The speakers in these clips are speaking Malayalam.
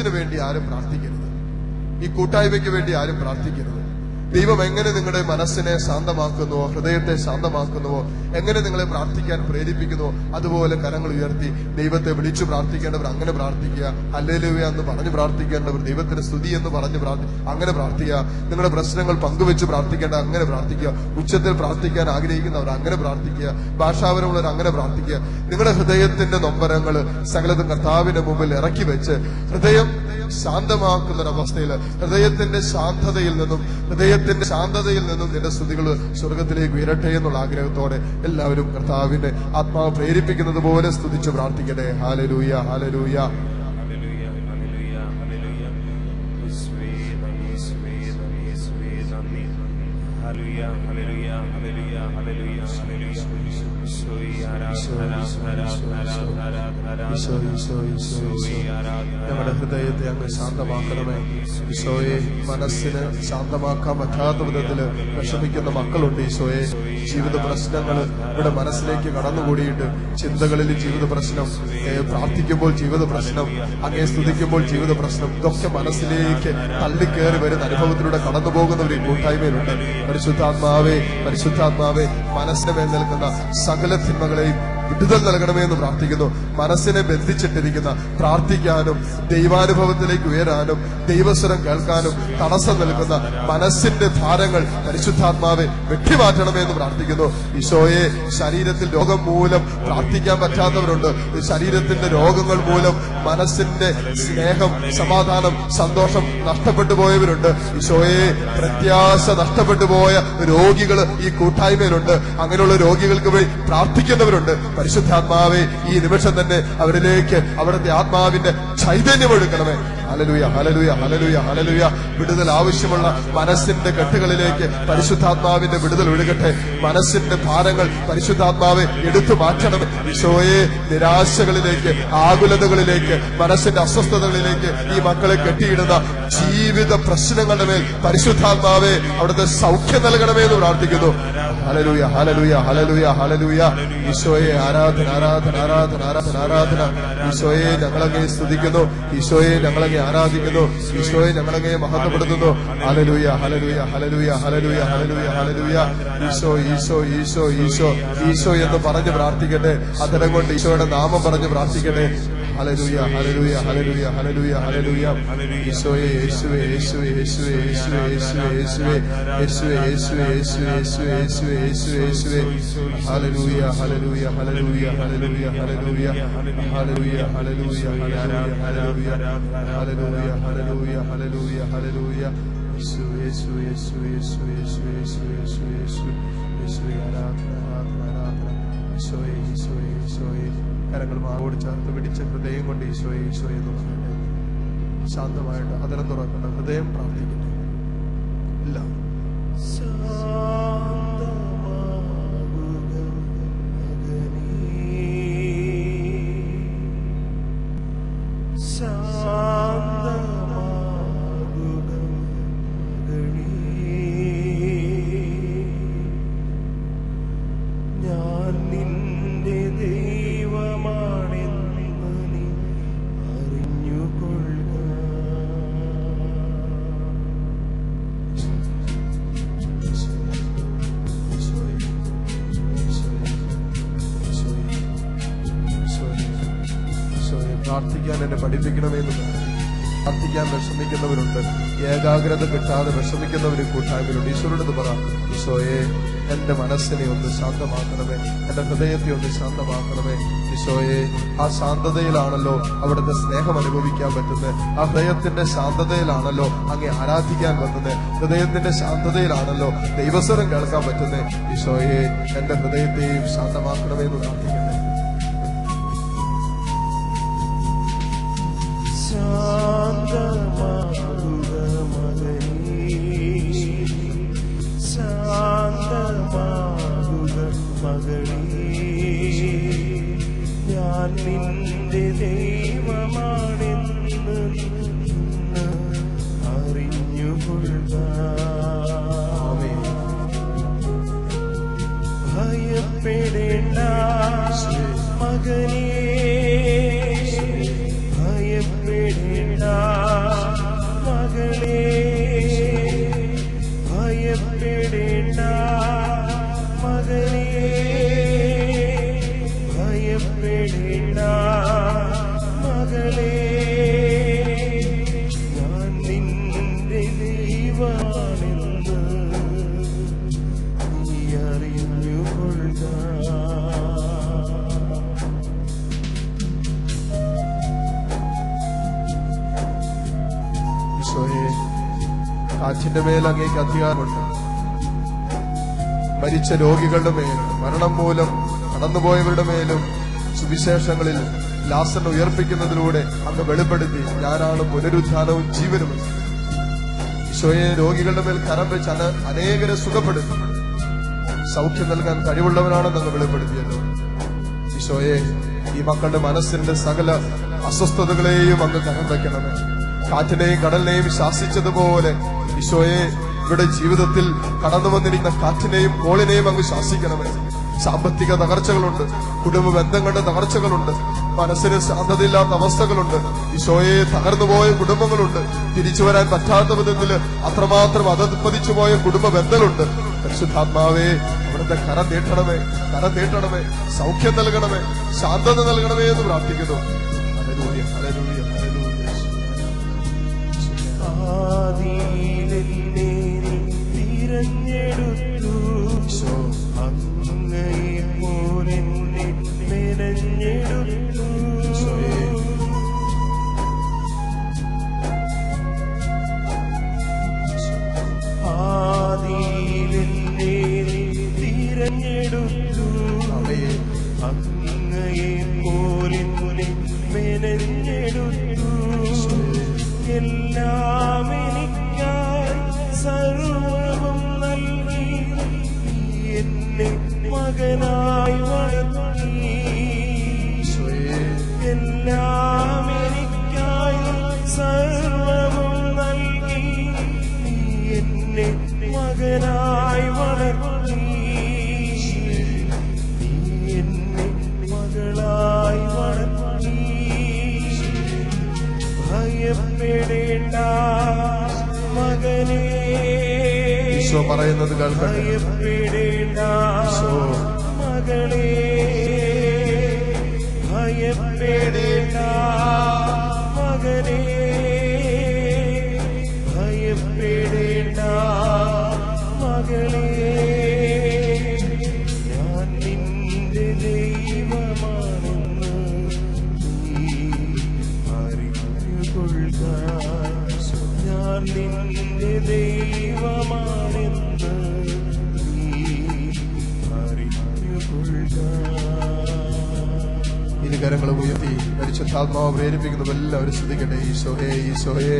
വിഷയത്തിന് വേണ്ടി ആരും പ്രാർത്ഥിക്കരുത്. ഈ കൂട്ടായ്മയ്ക്ക് വേണ്ടി ആരും പ്രാർത്ഥിക്കരുത്. ദൈവം എങ്ങനെ നിങ്ങളുടെ മനസ്സിനെ ശാന്തമാക്കുന്നുവോ, ഹൃദയത്തെ ശാന്തമാക്കുന്നുവോ, എങ്ങനെ നിങ്ങളെ പ്രാർത്ഥിക്കാൻ പ്രേരിപ്പിക്കുന്നുവോ, അതുപോലെ കരങ്ങൾ ഉയർത്തി ദൈവത്തെ വിളിച്ചു പ്രാർത്ഥിക്കേണ്ടവർ അങ്ങനെ പ്രാർത്ഥിക്കുക. ഹല്ലേലൂയ എന്ന് പറഞ്ഞു പ്രാർത്ഥിക്കേണ്ടവർ ദൈവത്തിന് സ്തുതി എന്ന് പറഞ്ഞു അങ്ങനെ പ്രാർത്ഥിക്കുക. നിങ്ങളുടെ പ്രശ്നങ്ങൾ പങ്കുവെച്ച് പ്രാർത്ഥിക്കേണ്ട അങ്ങനെ പ്രാർത്ഥിക്കുക. ഉച്ചത്തിൽ പ്രാർത്ഥിക്കാൻ ആഗ്രഹിക്കുന്നവർ അങ്ങനെ പ്രാർത്ഥിക്കുക. ഭാഷാപരമുള്ളവർ അങ്ങനെ പ്രാർത്ഥിക്കുക. നിങ്ങളുടെ ഹൃദയത്തിന്റെ നൊമ്പരങ്ങൾ സകലതും കർത്താവിന്റെ മുമ്പിൽ ഇറക്കി വെച്ച് ഹൃദയം ശാന്തമാക്കുന്നൊരവസ്ഥയിൽ, ഹൃദയത്തിന്റെ ശാന്തതയിൽ നിന്നും നിന്റെ സ്തുതികൾ സ്വർഗത്തിലേക്ക് ഉയരട്ടെ എന്നുള്ള ആഗ്രഹത്തോടെ എല്ലാവരും കർത്താവിന്റെ ആത്മാവ് പ്രേരിപ്പിക്കുന്നത് പോലെ സ്തുതിച്ച് പ്രാർത്ഥിക്കട്ടെ. ഹല്ലേലൂയ, ഹല്ലേലൂയ. ഞങ്ങളുടെ ഹൃദയത്തെ അങ്ങ് ശാന്തമാക്കണമേ. ഈശോയെ, മനസ്സിന് ശാന്തമാക്കാൻ പറ്റാത്ത വിധത്തില് വിഷമിക്കുന്ന മക്കളുണ്ട്. ഈശോയെ, ജീവിത പ്രശ്നങ്ങൾ ഇവിടെ മനസ്സിലേക്ക് കടന്നുകൂടിയിട്ട് ചിന്തകളിൽ ജീവിത പ്രശ്നം, പ്രാർത്ഥിക്കുമ്പോൾ ജീവിത പ്രശ്നം, അങ്ങേ സ്തുതിക്കുമ്പോൾ ജീവിത പ്രശ്നം, ഇതൊക്കെ മനസ്സിലേക്ക് തള്ളിക്കേറി വരുന്ന അനുഭവത്തിലൂടെ കടന്നു പോകുന്നവർ ഈ കൂട്ടായ്മയിലുണ്ട്. പരിശുദ്ധാത്മാവേ, പരിശുദ്ധാത്മാവേ, മനസ്സിന് മേൽ നിൽക്കുന്ന സകല തിന്മകളെയും വിടുതൽ നൽകണമേ എന്ന് പ്രാർത്ഥിക്കുന്നു. മനസ്സിനെ ബന്ധിച്ചിട്ടിരിക്കുന്ന പ്രാർത്ഥിക്കാനും ദൈവാനുഭവത്തിലേക്ക് ഉയരാനും ദൈവസ്വരം കേൾക്കാനും തടസ്സം നൽകുന്ന മനസ്സിന്റെ ഭാരങ്ങൾ പരിശുദ്ധാത്മാവെ വെട്ടിമാറ്റണമേ എന്ന് പ്രാർത്ഥിക്കുന്നു. ഈശോയെ, ശരീരത്തിൽ രോഗം മൂലം പ്രാർത്ഥിക്കാൻ പറ്റാത്തവരുണ്ട്. ശരീരത്തിന്റെ രോഗങ്ങൾ മൂലം മനസ്സിന്റെ സ്നേഹം, സമാധാനം, സന്തോഷം നഷ്ടപ്പെട്ടു പോയവരുണ്ട്. ഈശോയെ, പ്രത്യാശ നഷ്ടപ്പെട്ടു പോയ രോഗികൾ ഈ കൂട്ടായ്മയിലുണ്ട്. അങ്ങനെയുള്ള രോഗികൾക്ക് വേണ്ടി പ്രാർത്ഥിക്കുന്നവരുണ്ട്. പരിശുദ്ധാത്മാവേ, ഈ നിമിഷം തന്നെ അവരിലേക്ക് അവിടുത്തെ ആത്മാവിന്റെ ചൈതന്യം ഒഴുക്കണമേ. ഹല്ലേലൂയ, ഹല്ലേലൂയ, ഹല്ലേലൂയ, ഹല്ലേലൂയ. വിടുതൽ ആവശ്യമുള്ള മനസ്സിന്റെ കെട്ടുകളിലേക്ക് പരിശുദ്ധാത്മാവിന്റെ വിടുതൽ ഒഴുകട്ടെ. മനസ്സിന്റെ ഭാരങ്ങൾ പരിശുദ്ധാത്മാവെ എടുത്തു മാറ്റണമേ. ഈശോയെ, നിരാശകളിലേക്ക്, ആകുലതകളിലേക്ക്, മനസ്സിന്റെ അസ്വസ്ഥതകളിലേക്ക് ഈ മക്കളെ കെട്ടിയിടുന്ന ജീവിത പ്രശ്നങ്ങളുടെ മേൽ പരിശുദ്ധാത്മാവെ അവിടുത്തെ സൗഖ്യം നൽകണമേ എന്ന് പ്രാർത്ഥിക്കുന്നു. ഹല്ലേലൂയ, ഹല്ലേലൂയ, ഹല്ലേലൂയ, ഹല്ലേലൂയ. ഈശോയെ, ആരാധന, ആരാധന, ആരാധന, ആരാധന, ആരാധന. ഈശോയെ, ഞങ്ങളങ്ങേ സ്തുതിക്കുന്നു. ഈശോയെ, ഞങ്ങളങ്ങേ ആരാധിക്കുന്നു. ഈശോയെ, ഞങ്ങളങ്ങേ മഹത്വപ്പെടുത്തുന്നു. ഹല്ലേലൂയ, ഹല്ലേലൂയ, ഹല്ലേലൂയ, ഹല്ലേലൂയ, ഹല്ലേലൂയ, ഹല്ലേലൂയ. ഈശോ, ഈശോ, ഈശോ, ഈശോ, ഈശോ എന്ന് പറഞ്ഞ് പ്രാർത്ഥിക്കട്ടെ. അത്തരം കൊണ്ട് ഈശോയുടെ നാമം പറഞ്ഞ് പ്രാർത്ഥിക്കട്ടെ. ഹല്ലേലൂയ, ഹല്ലേലൂയ, ഹല്ലേലൂയ, ഹല്ലേലൂയ, ഹല്ലേലൂയ. ഈശോയെ, യേശുവേ, യേശുവേ, യേശുവേ, യേശുവേ, യേശുവേ, യേശുവേ, യേശുവേ, യേശുവേ, യേശുവേ, യേശുവേ, യേശുവേ, യേശുവേ, യേശുവേ. ഹല്ലേലൂയ, ഹല്ലേലൂയ, ഹല്ലേലൂയ, ഹല്ലേലൂയ, ഹല്ലേലൂയ, ഹല്ലേലൂയ, ഹല്ലേലൂയ, ഹല്ലേലൂയ, ഹല്ലേലൂയ, ഹല്ലേലൂയ, ഹല്ലേലൂയ, ഹല്ലേലൂയ. യേശുവേ, യേശുവേ, യേശുവേ, യേശുവേ, യേശുവേ, യേശുവേ, യേശുവേ, യേശുവേ, ആരാധന, ആരാധന, ആരാധന. ഈശോയെ, ഈശോയെ, ഈശോയെ. കരങ്ങൾ മാറോട് ചേർത്ത് പിടിച്ച ഹൃദയം കൊണ്ട് ഈശോയെ, ഈശോയെ എന്ന് പറയട്ടെ. ശാന്തമായിട്ട് അതരം തുറക്കണ്ട, ഹൃദയം പ്രാർത്ഥിക്കട്ടെ. ഇല്ല, പ്രാർത്ഥിക്കാൻ എന്നെ പഠിപ്പിക്കണമെന്ന് പ്രാർത്ഥിക്കാൻ വിഷമിക്കുന്നവരുണ്ട്. ഏകാഗ്രത കിട്ടാതെ വിഷമിക്കുന്നവർ കൂട്ടായ്മയിലുണ്ട്. ഈശോയോട് പറ, ഈശോയെ, എന്റെ മനസ്സിനെ ഒന്ന് ശാന്തമാക്കണമേ, എന്റെ ഹൃദയത്തെ ഒന്ന് ശാന്തമാക്കണമേ. ഈശോയെ, ആ ശാന്തതയിലാണല്ലോ അവിടുത്തെ സ്നേഹം അനുഭവിക്കാൻ പറ്റുന്നത്. ആ ഹൃദയത്തിന്റെ ശാന്തതയിലാണല്ലോ അങ്ങേ ആരാധിക്കാൻ പറ്റുന്നത്. ഹൃദയത്തിന്റെ ശാന്തതയിലാണല്ലോ ദൈവസ്വരം കേൾക്കാൻ പറ്റുന്നത്. ഈശോയെ, എന്റെ ഹൃദയത്തെയും ശാന്തമാക്കണമേ എന്ന് പ്രാർത്ഥിക്കട്ടെ. ഞാൻ നിന്റെ ദൈവമാണെന്ന് അറിഞ്ഞുകൊള്ളുക. ഭയപ്പെടേണ്ട, ഈശോയെ, കാറ്റിന്റെ മേൽ അങ്ങേക്ക് അധികാരമുണ്ട്. മരിച്ച രോഗികളുടെ മേൽ, മരണം മൂലം കടന്നുപോയവരുടെ മേലും സുവിശേഷങ്ങളിൽ ലാസറിനെ ഉയർപ്പിക്കുന്നതിലൂടെ അങ്ങ് വെളിപ്പെടുത്തി, ഞാനാണ് പുനരുത്ഥാനവും ജീവനും. ഈശോയെ, രോഗികളുടെ മേൽ കരം വെച്ച് അനേകരെ സുഖപ്പെടുത്തി സൗഖ്യം നൽകാൻ കഴിവുള്ളവനാണെന്ന് അങ്ങ് വെളിപ്പെടുത്തിയല്ലോ. ഈശോയെ, ഈ മക്കളുടെ മനസ്സിന്റെ സകല അസ്വസ്ഥതകളെയും അങ്ങ് കരം വെക്കണമേ. കാറ്റിനെയും കടലിനെയും ശാസിച്ചതുപോലെ ഈശോയെ, ഇവിടെ ജീവിതത്തിൽ കടന്നു വന്നിരിക്കുന്ന കാറ്റിനെയും കോളിനെയും അങ്ങ് ശാസിക്കണമേ. സാമ്പത്തിക തകർച്ചകളുണ്ട്, കുടുംബ ബന്ധങ്ങളുടെ തകർച്ചകളുണ്ട്, മനസ്സിന് ശാന്തതയില്ലാത്ത അവസ്ഥകളുണ്ട്. ഈശോയെ, തകർന്നുപോയ കുടുംബങ്ങളുണ്ട്, തിരിച്ചു വരാൻ പറ്റാത്ത വിധത്തില് അത്രമാത്രം അതപ്പതിച്ചുപോയ കുടുംബ ബന്ധങ്ങളുണ്ട്. പരിശുദ്ധാത്മാവേ, അവിടുത്തെ കരം നീട്ടണമേ, കരം നീട്ടണമേ, സൗഖ്യം നൽകണമേ, ശാന്തത നൽകണമേ എന്ന് പ്രാർത്ഥിക്കുന്നു. ഹല്ലേലൂയ, ഹല്ലേലൂയ, ഹല്ലേലൂയ. ആദിയിലെന്നെ തിരഞ്ഞെടുത്തു, അങ്ങയെ പോലെന്നെ മെനഞ്ഞെടുത്തു. ആദിയിലെന്നെ തിരഞ്ഞെടുത്തു, അങ്ങയെ പോലെന്നെ മെനഞ്ഞെടുത്തു. എല്ലാം എനിക്കായി സർവ്വവും നൽകി, എന്നെ മകനായി വളർത്തി. എല്ലാം എനിക്കായി സർവ്വവും നൽകി, എന്നെ മകനായി വളർത്തി. എന്നെ മകളായി വളർത്തി. ഭയപ്പെടേണ്ട മകനേ, ഈശോ പറയുന്നത് കേൾക്കട്ടെ. ഭയപ്പെടേണ്ട മകളേ, ഭയപ്പെടേണ്ട മകനേ, ഭയപ്പെടേണ്ട മകളേ. ഞാൻ നിന്റെ ദൈവമാണെന്ന് നീ അറിഞ്ഞുകൊള്ളുക. ഞാൻ നിന്റെ ദൈവമാണെന്ന് നീ അറിഞ്ഞുകൊള്ളുക. ഇനി കരങ്ങൾ ഉയർത്തി പരിശുദ്ധാത്മാവ് പ്രേരിപ്പിക്കുന്ന എല്ലാവരും ശ്രദ്ധിക്കട്ടെ. ഈശോയെ, ഈശോയെ,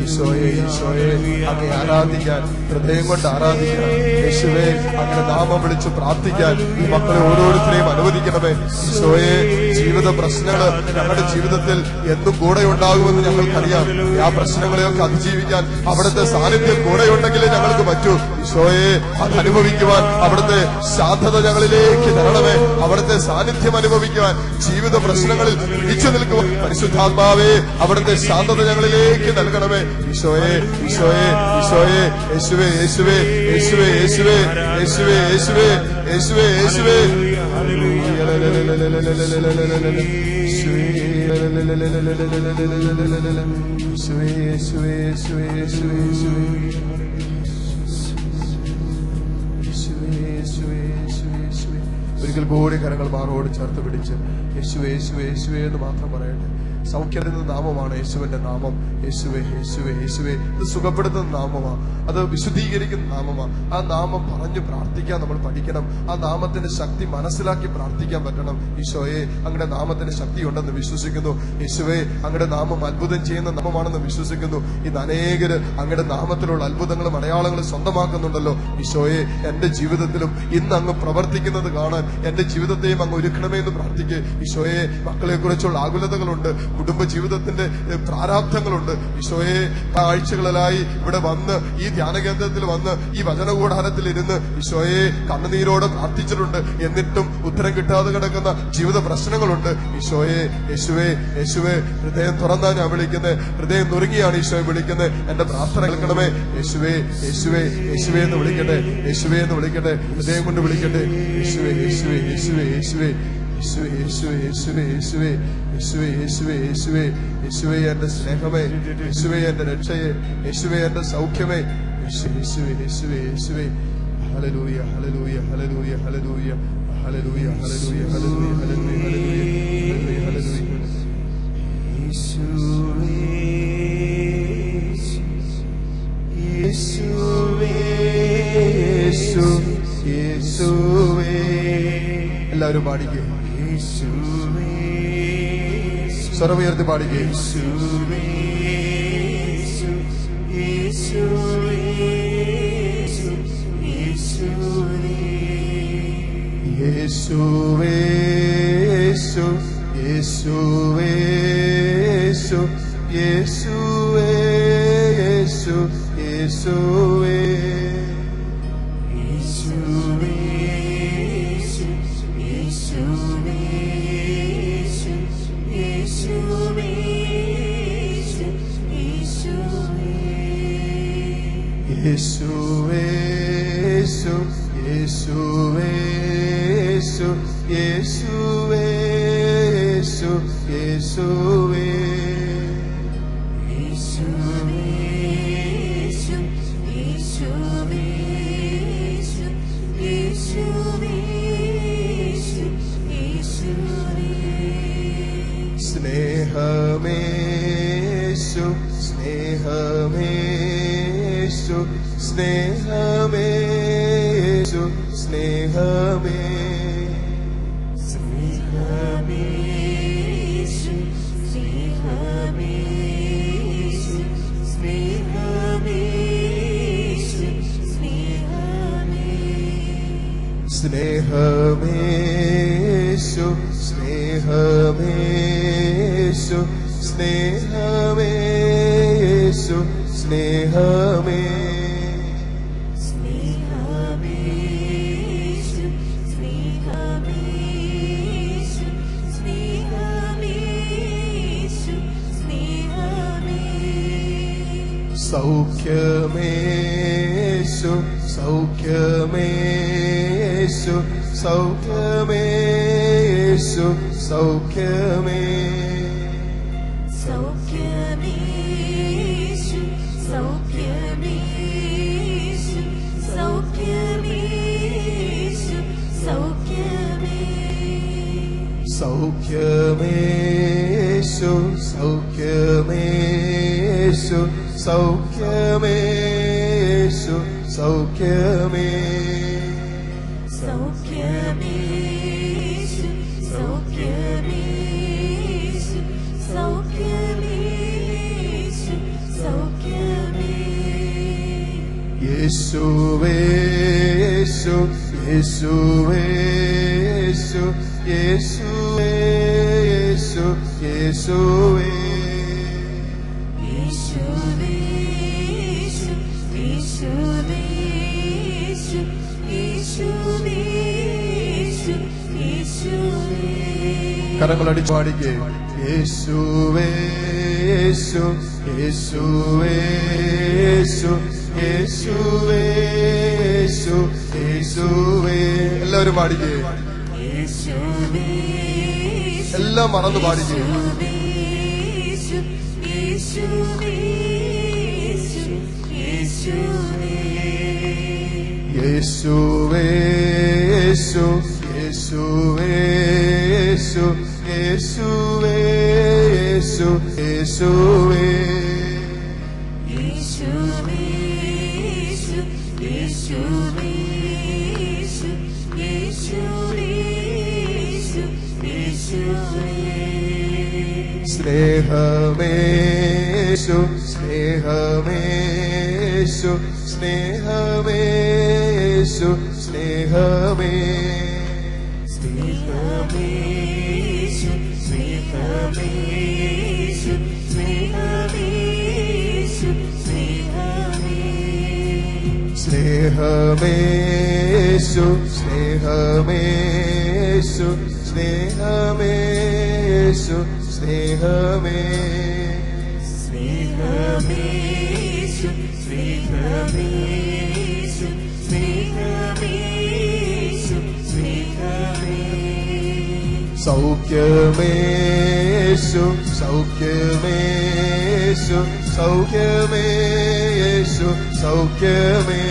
ഈശോയെ, ഈശോയെ, അങ്ങേ ആരാധിക്കാൻ, ഹൃദയം കൊണ്ട് ആരാധിക്കാൻ, യേശുവേ, അങ്ങനെ നാമം വിളിച്ച് പ്രാർത്ഥിക്കാൻ ഈ മക്കളെ ഓരോരുത്തരെയും അനുവദിക്കണമേ. ഈശോയെ, ജീവിത പ്രശ്നങ്ങള് ഞങ്ങളുടെ ജീവിതത്തിൽ എന്നും കൂടെ ഉണ്ടാകുമെന്ന് ഞങ്ങൾക്കറിയാം. ആ പ്രശ്നങ്ങളെയൊക്കെ അതിജീവിക്കാൻ അവിടുത്തെ സാന്നിധ്യം കൂടെയുണ്ടെങ്കിലേ ഞങ്ങൾക്ക് പറ്റൂ. ഈശോയെ, അത് അനുഭവിക്കുവാൻ അവിടുത്തെ ശാന്തത ഞങ്ങളിലേക്ക് തരണമേ. അവിടുത്തെ സാന്നിധ്യം അനുഭവിക്കുവാൻ, ജീവിത പ്രശ്നങ്ങളിൽ പിടിച്ചു നിൽക്കുവാൻ പരിശുദ്ധാത്മാവേ, അവിടുത്തെ ശാന്തത ഞങ്ങളിലേക്ക് നൽകണമേ. ഈശോയെ, ഈശോയെ, ഈശോയെ, യേശുവേ, യേശുവേ, യേശുവേ, യേശുവേ, യേശുവേ, യേശുവേ, യേശുവേ, യേശുവേ. ഒരിക്കൽ കൂടി കരങ്ങൾ മാറോട് ചേർത്ത് പിടിച്ച് യേശുവേ, യേശുവേ, യേശുവേ എന്ന് മാത്രം പറയട്ടെ. സൗഖ്യം തരുന്ന നാമമാണ് യേശുവിന്റെ നാമം. യേശുവേ, യേശുവേ, യേശുവേ. ഇത് സുഖപ്പെടുത്തുന്ന നാമമാണ്, അത് വിശുദ്ധീകരിക്കുന്ന നാമമാണ്. ആ നാമം പറഞ്ഞു പ്രാർത്ഥിക്കാൻ നമ്മൾ പഠിക്കണം. ആ നാമത്തിന്റെ ശക്തി മനസ്സിലാക്കി പ്രാർത്ഥിക്കാൻ പറ്റണം. ഈശോയെ, അങ്ങയുടെ നാമത്തിന് ശക്തിയുണ്ടെന്ന് വിശ്വസിക്കുന്നു. യേശുവേ, അങ്ങയുടെ നാമം അത്ഭുതം ചെയ്യുന്ന നാമമാണെന്ന് വിശ്വസിക്കുന്നു. ഇന്ന് അനേകര് അങ്ങയുടെ നാമത്തിലുള്ള അത്ഭുതങ്ങളും അടയാളങ്ങളും സ്വന്തമാക്കുന്നുണ്ടല്ലോ. ഈശോയെ, എന്റെ ജീവിതത്തിലും ഇന്ന് അങ്ങ് പ്രവർത്തിക്കുന്നത് കാണാൻ എന്റെ ജീവിതത്തെയും അങ്ങ് ഒരുക്കണമേ എന്ന് പ്രാർത്ഥിക്കുക. ഈശോയെ, മക്കളെ കുറിച്ചുള്ള ആകുലതകളുണ്ട്, കുടുംബ ജീവിതത്തിന്റെ പ്രാരാബ്ധങ്ങളുണ്ട്. ഈശോയെ, ആഴ്ചകളിലായി ഇവിടെ വന്ന് ഈ ധ്യാന കേന്ദ്രത്തിൽ വന്ന് ഈ വചനകൂടാരത്തിൽ ഇരുന്ന് ഈശോയെ കണ്ണുനീരോടെ പ്രാർത്ഥിച്ചിട്ടുണ്ട്. എന്നിട്ടും ഉത്തരം കിട്ടാതെ കിടക്കുന്ന ജീവിത പ്രശ്നങ്ങളുണ്ട്. ഈശോയെ, യേശുവേ, യേശുവേ, ഹൃദയം തുറന്നാ ഞാൻ വിളിക്കുന്നത്, ഹൃദയം നുറുങ്ങിയാണ് ഈശോയെ വിളിക്കുന്നത്. എന്റെ പ്രാർത്ഥന കേൾക്കണമേ. യേശുവേ, യേശുവേ, യേശുവേ എന്ന് വിളിക്കട്ടെ, യേശുവേ എന്ന് വിളിക്കട്ടെ, ഹൃദയം കൊണ്ട് വിളിക്കട്ടെ. യേശുവേ, യേശുവേ, യേശുവേ, യേശുവേ, യേശുവേ, യേശുവേ, യേശുവേ, യേശുവേ, യേശുവേ, യേശുവേ, യേശുവേ, യേശുവേ, എന്റെ സ്നേഹമേ, യേശുവേ, എന്റെ രക്ഷയെ, യേശുവേ, എന്റെ സൗഖ്യമേ, യേശുവേ, യേശുവേ, യേശുവേ. ഹല്ലേലൂയ, ഹല്ലേലൂയ, ഹല്ലേലൂയ, ഹല്ലേലൂയ, ഹല്ലേലൂയ, ഹല്ലേലൂയ, ഹല്ലേലൂയ, ഹല്ലേലൂയ, ഹല്ലേലൂയ, ഹല്ലേലൂയ. യേശുവേ, യേശുവേ. എല്ലാവരും പാടിക്കേ. യേശുവേ, സ്വരമുയർത്തി പാടിക്കേ. യേശുവേ, യേശുവേ, യേശുവേ, യേശുവേ, യേശുവേ, യേശുവേ, യേശുവേ, യേശുവേ, യേശുവേ, യേശുവേ, യേശുവേ, സ്നേഹമേശു, സ്നേഹമേശു, സ്നേഹമേശു, സ്നേഹമേ, സ്നേഹമേശു, സ്നേഹമേശു, സ്നേഹമേശു, സ്നേഹമേ, സൗഖ്യമേശു, സൗഖ്യമേശു, സൗഖ്യമേശു, സൗഖ്യമേ, സൗഖ്യമേശു, സൗഖ്യമേശു, സൗഖ്യമേശു, സൗഖ്യമേ, യേശുവേ, യേശുവേ, യേശുവേ, യേശുവേ, കരങ്ങളടിച്ച് പാടിക്കേ. യേശുവേ, യേശുവേ, യേശുവേ, യേശുവേ, എല്ലാവരും പാടിക്കേ. എല്ലാം മറന്നു പാടിക്കേ. യേശുവേ, യേശുവേ, യേശുവേ, യേശുവേ, സ്നേഹമേശു, സ്നേഹമേശു, സ്നേഹമേശു, സ്നേഹമേ, സ്നേഹമേശു, സ്നേഹമേശു, സ്നേഹമേശു, സ്നേഹമേ, സൗഖ്യമേശു, സൗഖ്യമേശു, സൗഖ്യമേശു, സൗഖ്യമേ,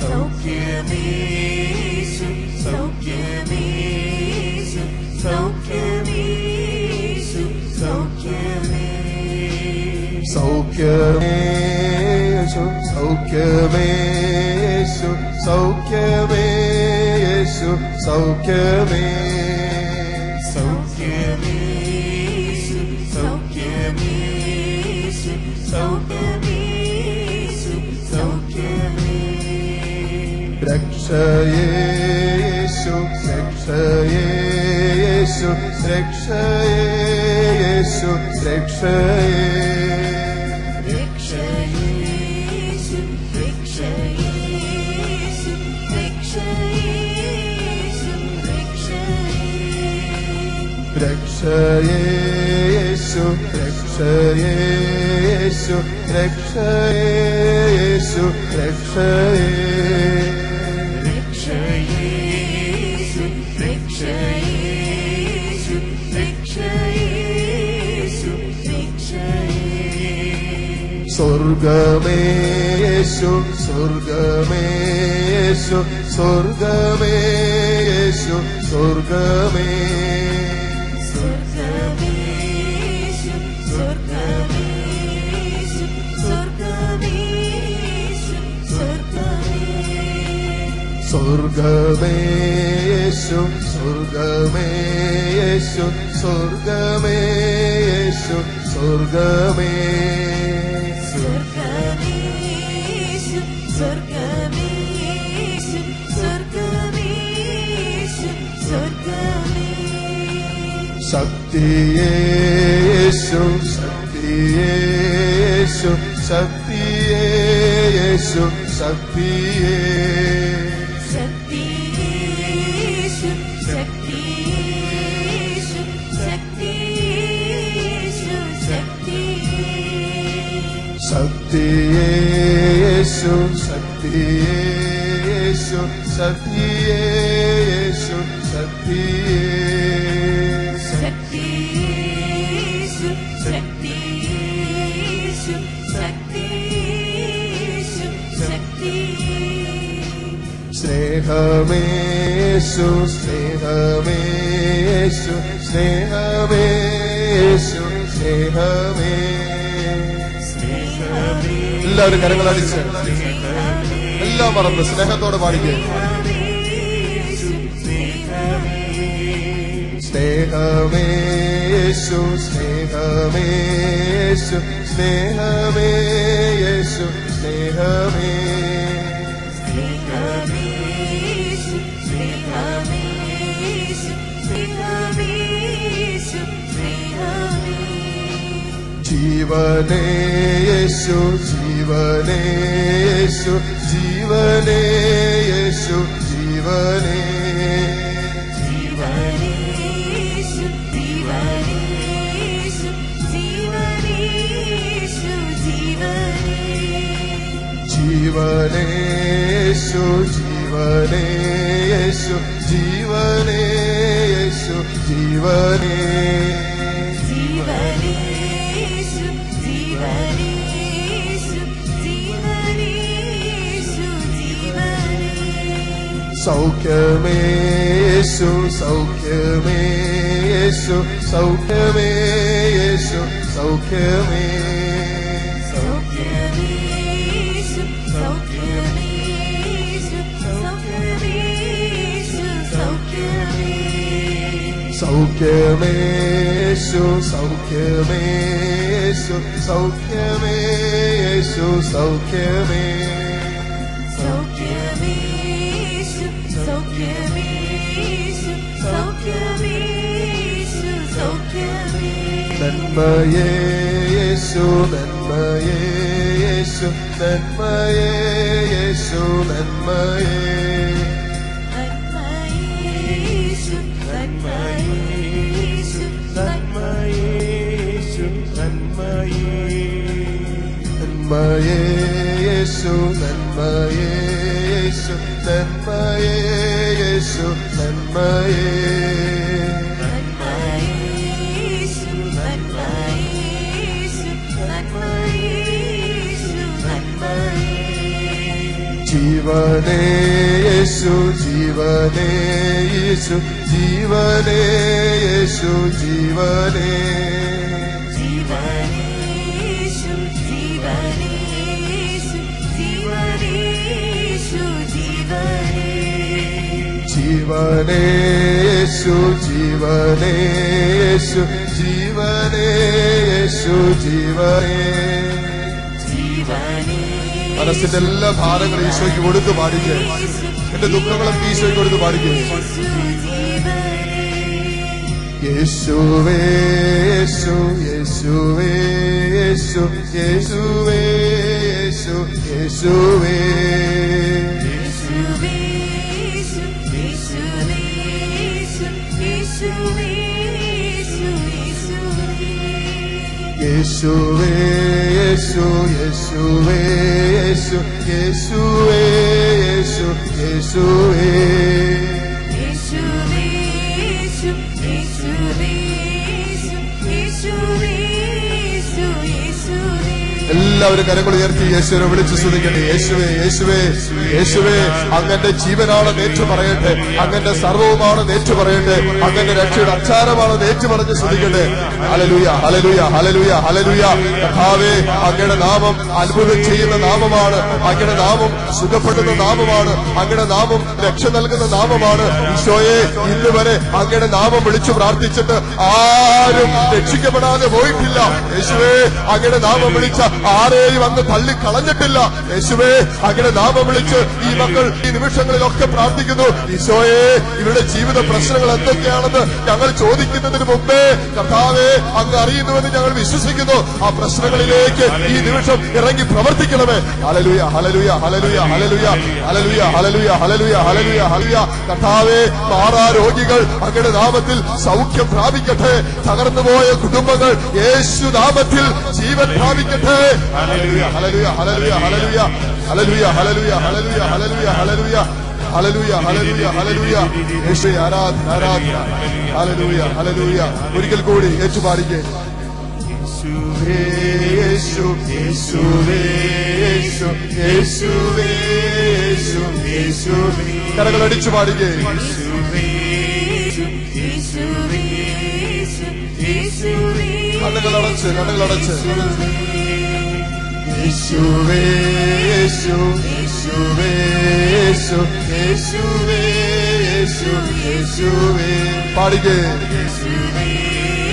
സൗഖ്യമേശു, സൗഖ്യമേശു, സൗഖ്യമേശു, സൗഖ്യമേ, സൗഖ്യമേശു, യേശു സൗഖ്യമേ യേശു സൗഖ്യമേ യേശു സൗഖ്യമേ സൗഖ്യമേ സൗഖ്യമേ സൗഖ്യമേ സൗഖ്യമേ രക്ഷയേശു രക്ഷയേശു രക്ഷയേശു രക്ഷയേ രക്ഷയേശു രക്ഷയേശു രക്ഷയേശു രക്ഷയേ സ്വർഗമേശു സ്വർഗമേശു സ്വർഗമേശു സ്വർഗമേ സ്വർഗമേശു സ്വർഗമേശു സ്വർഗമേശു സ്വർഗമേ ശക്തിയേശു ശക്തിയേശു ശക്തിയേശു ശക്തിയേ ശക്തിയേശു ശക്തിയേശു ശക്തിയേശു സ്നേഹമേശു സ്നേഹമേശു സ്നേഹമേശു സ്നേഹമേ എല്ലാവരും കരങ്ങളടിച്ച് എല്ലാം മറന്ന് സ്നേഹത്തോടെ പാടിക്കേ സ്നേഹമേശു സ്നേഹമേശു സ്നേഹമേശു സ്നേഹമേ ജീവനേശു ജീവനേശു ജീവനേശു ജീവനേ ജീവനേശു ജീവനേശു ജീവനേശു ജീവനേ സൗഖ്യമേശു സൗഖ്യമേശു സൗഖ്യമേശു സൗഖ്യമേ സൗഖ്യമേശു സൗഖ്യമേശു സൗഖ്യമേശു സൗഖ്യമേ നന്മയേശു നന്മയേശു നന്മയേശു നന്മയേ നന്മയേശു നന്മയേശു നന്മയേശു നന്മയേ ജീവനേശു ജീവനേശു ജീവനേശു ജീവനേ ജീവനേശു ജീവനേശു ജീവനേശു ജീവനേ. മനസ്സിന്റെ എല്ലാ ഭാരങ്ങളും ഈശോയ്ക്ക് കൊടുത്ത് പാടിക്കേ. എന്റെ ദുഃഖങ്ങളൊക്കെ ഈശോയ്ക്ക് കൊടുത്ത് പാടിക്കേ. യേശുവേ യേശു യേശുവേ യേശു യേശുവേ യേശു യേശുവേ. യേശുവേ യേശു യേശുവേ യേശു യേശുവേ യേശു യേശുവേ. എല്ലാവരും കരങ്ങൾ ഉയർത്തി യേശുവിനെ വിളിച്ചു സ്തുതിക്കട്ടെ. യേശുവേ യേശുവേ യേശുവേ, അങ്ങന്റെ ജീവനാണെന്ന് ഏറ്റു പറയട്ടെ, അങ്ങന്റെ സർവവുമാണെന്ന് ഏറ്റു പറയട്ടെ, അങ്ങന്റെ രക്ഷയുടെ അച്ചാരമാണെന്ന് ഏറ്റു പറഞ്ഞ് സ്തുതിക്കട്ടെ. ഹല്ലേലൂയ ഹല്ലേലൂയ ഹല്ലേലൂയ ഹല്ലേലൂയ. കർത്താവേ, അങ്ങയുടെ നാമം അത്ഭുതം ചെയ്യുന്ന നാമമാണ്, അങ്ങയുടെ നാമം സുഖപ്പെടുന്ന നാമമാണ്, അങ്ങയുടെ നാമം രക്ഷ നൽകുന്ന നാമമാണ്. ഈശോയെ, ഇന്ന് വരെ അങ്ങയുടെ നാമം വിളിച്ചു പ്രാർത്ഥിച്ചിട്ട് ആരും രക്ഷിക്കപ്പെടാതെ പോയിട്ടില്ല. യേശുവേ, അങ്ങയുടെ നാമം വിളിച്ച ആരെയും അങ്ങ് തള്ളിക്കളഞ്ഞിട്ടില്ല. യേശുവേ, അങ്ങയുടെ നാമം വിളിച്ച് ഈ മക്കൾ ഈ നിമിഷങ്ങളിലൊക്കെ പ്രാർത്ഥിക്കുന്നു. ഈശോയെ, ഇവരുടെ ജീവിത പ്രശ്നങ്ങൾ എന്തൊക്കെയാണെന്ന് ഞങ്ങൾ ചോദിക്കുന്നതിന് മുമ്പേ കർത്താവേ, അങ്ങ് അറിയുന്നുവെന്ന് ഞങ്ങൾ വിശ്വസിക്കുന്നു. ആ പ്രശ്നങ്ങളിലേക്ക് ഈ നിമിഷം ഇറങ്ങി പ്രവർത്തിക്കണമേ. ഹല്ലേലൂയ ഹല്ലേലൂയ ഹല്ലേലൂയ ഹല്ലേലൂയ ഹല്ലേലൂയ ഹല്ലേലൂയ ഹല്ലേലൂയ ഹല്ലേലൂയ ഹല്ലേലൂയ. കർത്താവേ, മാറാ രോഗികൾ അങ്ങയുടെ നാമത്തിൽ സൗഖ്യം പ്രാപിക്കട്ടെ. തകർന്നുപോയ കുടുംബങ്ങൾ യേശു നാമത്തിൽ ജീവൻ പ്രാപിക്കട്ടെ. ഹല്ലേലൂയ ഹല്ലേലൂയ ഹല്ലേലൂയ ഹല്ലേലൂയ ഹല്ലേലൂയ ഹല്ലേലൂയ ഹല്ലേലൂയ ഹല്ലേലൂയ ഹല്ലേലൂയ ഹല്ലേലൂയ ഹല്ലേലൂയ ഹല്ലേലൂയ. യേശുവേ, ആരാധന ആരാധന. ഹല്ലേലൂയ ഹല്ലേലൂയ. ഒരിക്കൽ കൂടി ഏറ്റുപാടിക്കേ. യേശുവേ യേശു യേശുവേ യേശു യേശുവേ യേശു യേശുവേ. കരങ്ങൾ അടിച്ചു പാടിക്കേ. കണ്ണുകൾ അടച്ച് കണ്ണുകൾ അടച്ച്. യേശുവേ യേശു യേശുവേ യേശു യേശുവേ യേശു യേശുവേ. പാടിക്കേ. യേശുവേ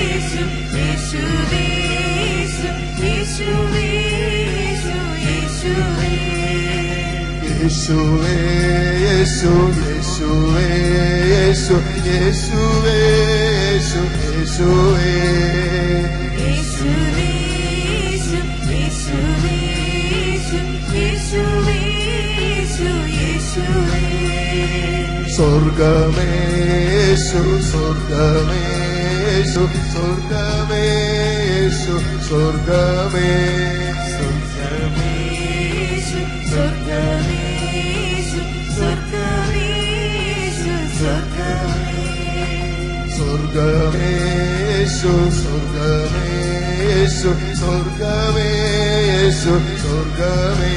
യേശു യേശുവേ യേശു യേശുവേ യേശു യേശുവേ. സ്വർഗമേശു സ്വർഗമേശു സ്വർഗമേശു സ്വർഗമേ. സ്വർഗമേശു സ്വർഗമേശു സ്വർഗമേശു സ്വർഗമേ. സ്വർഗമേശു സ്വർഗമേശു സ്വർഗമേശു സ്വർഗമേ.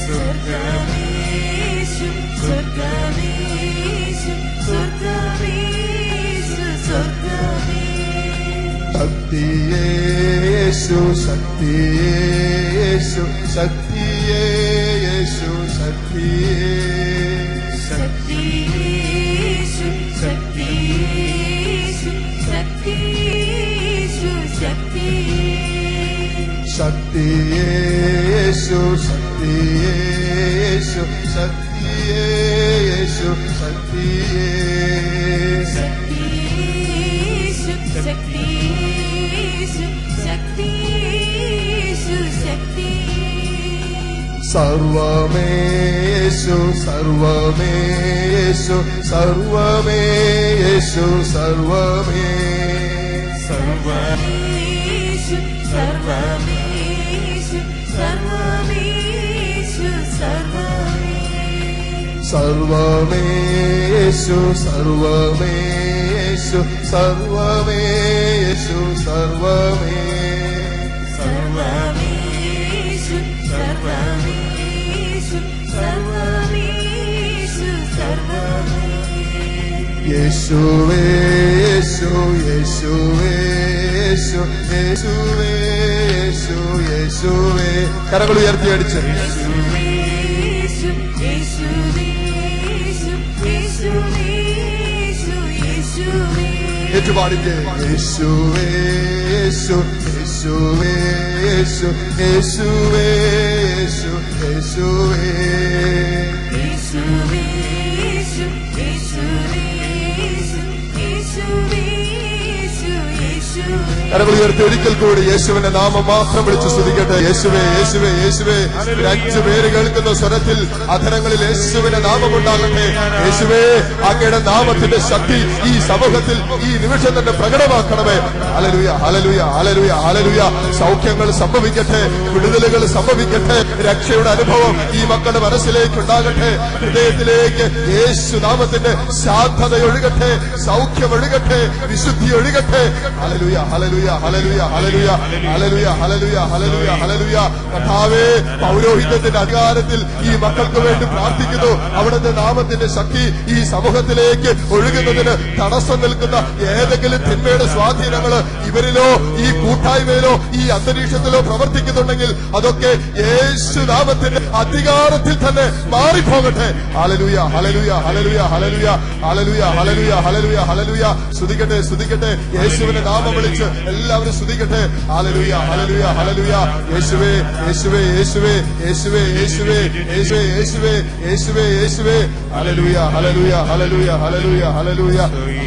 സ്വർഗമേശു സ്വർഗമേശു സ്വർഗമേശു സ്വർഗമേ. ശക്തിയേശു ശക്തിയേശു ശക്തിയേശു ശക്തിയേ. ശക്തിയേശു ശക്തിയേശു ശക്തിയേശു ശക്തിയേ. ശക്തിയേശു ശക്തിയേശു ശക്തിയേശു ശക്തിയേ. ശക്തിയേശു ശക്തിയേശു ശക്തിയേശു ശക്തിയേ. സർവമേശു സർവമേശു സർവമേശു സർവമേ. സർവമേശു സർവമേശു സർവമേശു സർവമേ. സർവമേശു സർവമേശു സർവമേശു സർവമേ. സർവമേശു സർവമേശു സർവമേശു സർവമേ. യേശുവേ യേശു യേശുവേ യേശു യേശുവേ യേശു യേശുവേ. കരങ്ങൾ ഉയർത്തി അടിച്ച്. യേശുവേ യേശു യേശുവേ യേശു യേശുവേ ഏറ്റുപാടിക്കേ. യേശുവേ യേശു യേശുവേ യേശു യേശുവേ യേശു യേശുവേ യേശുവേ യേശു യേശുവേ യേശു യേശുവേ യേശു യേശുവേ. കരങ്ങൾ ഉയർത്തി ഒരിക്കൽ കൂടി യേശുവിന്റെ നാമം മാത്രം വിളിച്ചു സ്തുതിക്കട്ടെ. യേശുവേ യേശുവേ യേശുവേ. 5 പേര് കേൾക്കുന്ന സ്വരത്തിൽ അധരങ്ങളിൽ യേശുവിന്റെ നാമമുണ്ടാകട്ടെ. യേശുവേ, അങ്ങയുടെ നാമത്തിന്റെ ശക്തി ഈ സമൂഹത്തിൽ ഈ നിമിഷം തന്നെ പ്രകടമാക്കണമേ. ഹല്ലേലൂയ ഹല്ലേലൂയ ഹല്ലേലൂയ ഹല്ലേലൂയ. സൗഖ്യങ്ങൾ സംഭവിക്കട്ടെ, വിടുതലുകൾ സംഭവിക്കട്ടെ, രക്ഷയുടെ അനുഭവം ഈ മക്കളുടെ മനസ്സിലേക്ക് ഉണ്ടാകട്ടെ. ഹൃദയത്തിലേക്ക് യേശു നാമത്തിന്റെ ശാന്തത ഒഴുകട്ടെ, സൗഖ്യം ഒഴുകട്ടെ, വിശുദ്ധി ഒഴുകട്ടെ. ഹല്ലേലൂയ ഹല്ലേലൂയ ഹല്ലേലൂയ ഹല്ലേലൂയ ഹല്ലേലൂയ ഹല്ലേലൂയ ഹല്ലേലൂയ ഹല്ലേലൂയ. കർത്താവേ, പൗരോഹിത്യത്തിന്റെ അധികാരത്തിൽ ഈ മക്കൾക്ക് വേണ്ടി പ്രാർത്ഥിക്കുന്നു. അവിടുത്തെ നാമത്തിന്റെ ശക്തി ഈ സമൂഹത്തിലേക്ക് ഒഴുകുന്നതിന് തടസ്സം നിൽക്കുന്ന ഏതെങ്കിലും തിന്മയുടെ സ്വാധീനങ്ങൾ ഇവരിലോ ഈ കൂട്ടായ്മയിലോ ഈ അന്തരീക്ഷത്തിലോ പ്രവർത്തിക്കുന്നുണ്ടെങ്കിൽ അതൊക്കെ യേശു നാമത്തിന്റെ അധികാരത്തിൽ തന്നെ മാറിപ്പോകട്ടെ. ഹല്ലേലൂയ ഹല്ലേലൂയ ഹല്ലേലൂയ ഹല്ലേലൂയ ഹല്ലേലൂയ ഹല്ലേലൂയ ഹല്ലേലൂയ ഹല്ലേലൂയ. സ്തുതിക്കട്ടെ സ്തുതിക്കട്ടെ. യേശുവിന്റെ നാമം വിളിച്ച് എല്ലാവരും സ്തുതിക്കട്ടെ. ഹല്ലേലൂയ ഹല്ലേലൂയ ഹല്ലേലൂയ. യേശുവേ യേശുവേ യേശുവേ യേശുവേ യേശുവേ യേശുവേ യേശുവേ യേശുവേ യേശുവേ. ഹല്ലേലൂയ ഹല്ലേലൂയ ഹല്ലേലൂയ ഹല്ലേലൂയ ഹല്ലേലൂയ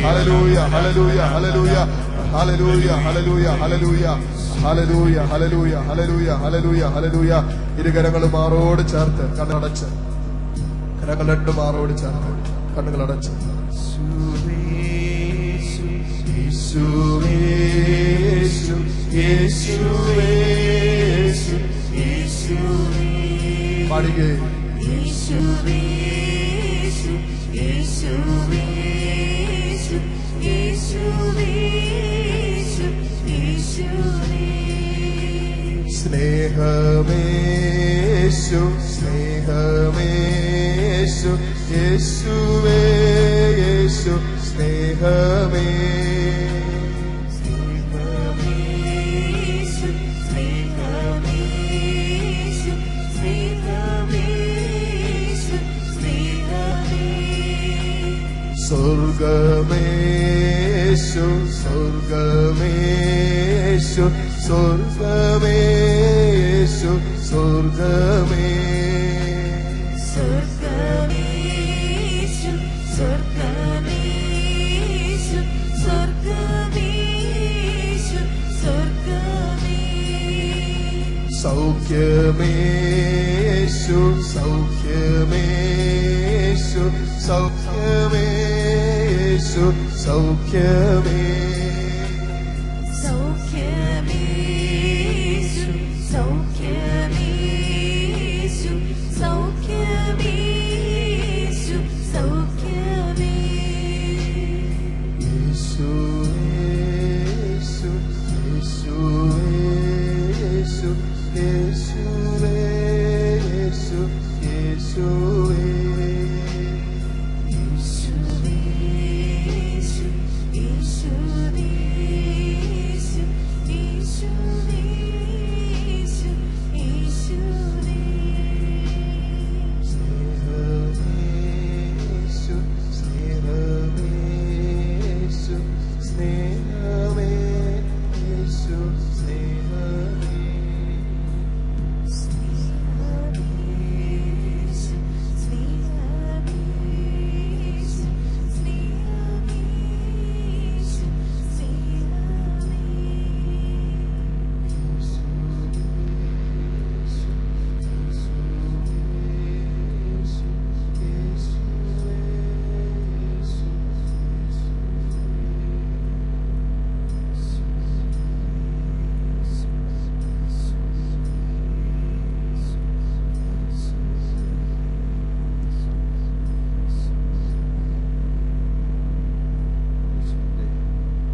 ഹല്ലേലൂയ ഹല്ലേലൂയ ഹല്ലേലൂയ ഹല്ലേലൂയ ഹല്ലേലൂയ ഹല്ലേലൂയ ഹല്ലേലൂയ ഹല്ലേലൂയ ഹല്ലേലൂയ ഹല്ലേലൂയ ഹല്ലേലൂയ. ഇരുകരങ്ങൾ മാറോട് ചേർത്ത് കണ്ണടച്ച്, കരങ്ങൾ 2 മാറോട് ചേർത്ത് കണ്ണുകൾ അടച്ച്. യേശുവേ യേശു യേശുവേ യേശു യേശുവേ പാടുകേ. യേശുവേ യേശു യേശുവേ യേശു യേശുവേ യേശു യേശുവേ. സ്നേഹമേശു സ്നേഹമേശു യേശുവേ യേശു സ്നേഹമേ. സ്നേഹമേശു സ്നേഹമേശു സ്നേഹമേശു സ്നേഹമേ. സ്വർഗമേശു സ്വർഗമേശു സ്വർഗമേശു സ്വർഗമേ. സ്വർഗമേശു സ്വർഗമേശു സ്വർഗമേശു സ്വർഗമേ. സൗഖ്യമേശു സൗഖ്യമേശു സൗഖ്യമേശു സൗഖ്യമേ. സൗഖ്യമേശു സൗഖ്യമേശു സൗഖ്യമേശു സൗഖ്യമേ. യേശുവേശു യേശുവേശു യേശുവേശു യേശുവേ. യേശുവേശു യേശുവേശു യേശുവേശു യേശുവേ. സ്നേഹമേശു സ്നേഹമേശു സ്നേഹമേശു സ്നേഹമേ. സ്നേഹമേശു സ്നേഹമേശു സ്നേഹമേശു സ്നേഹമേ.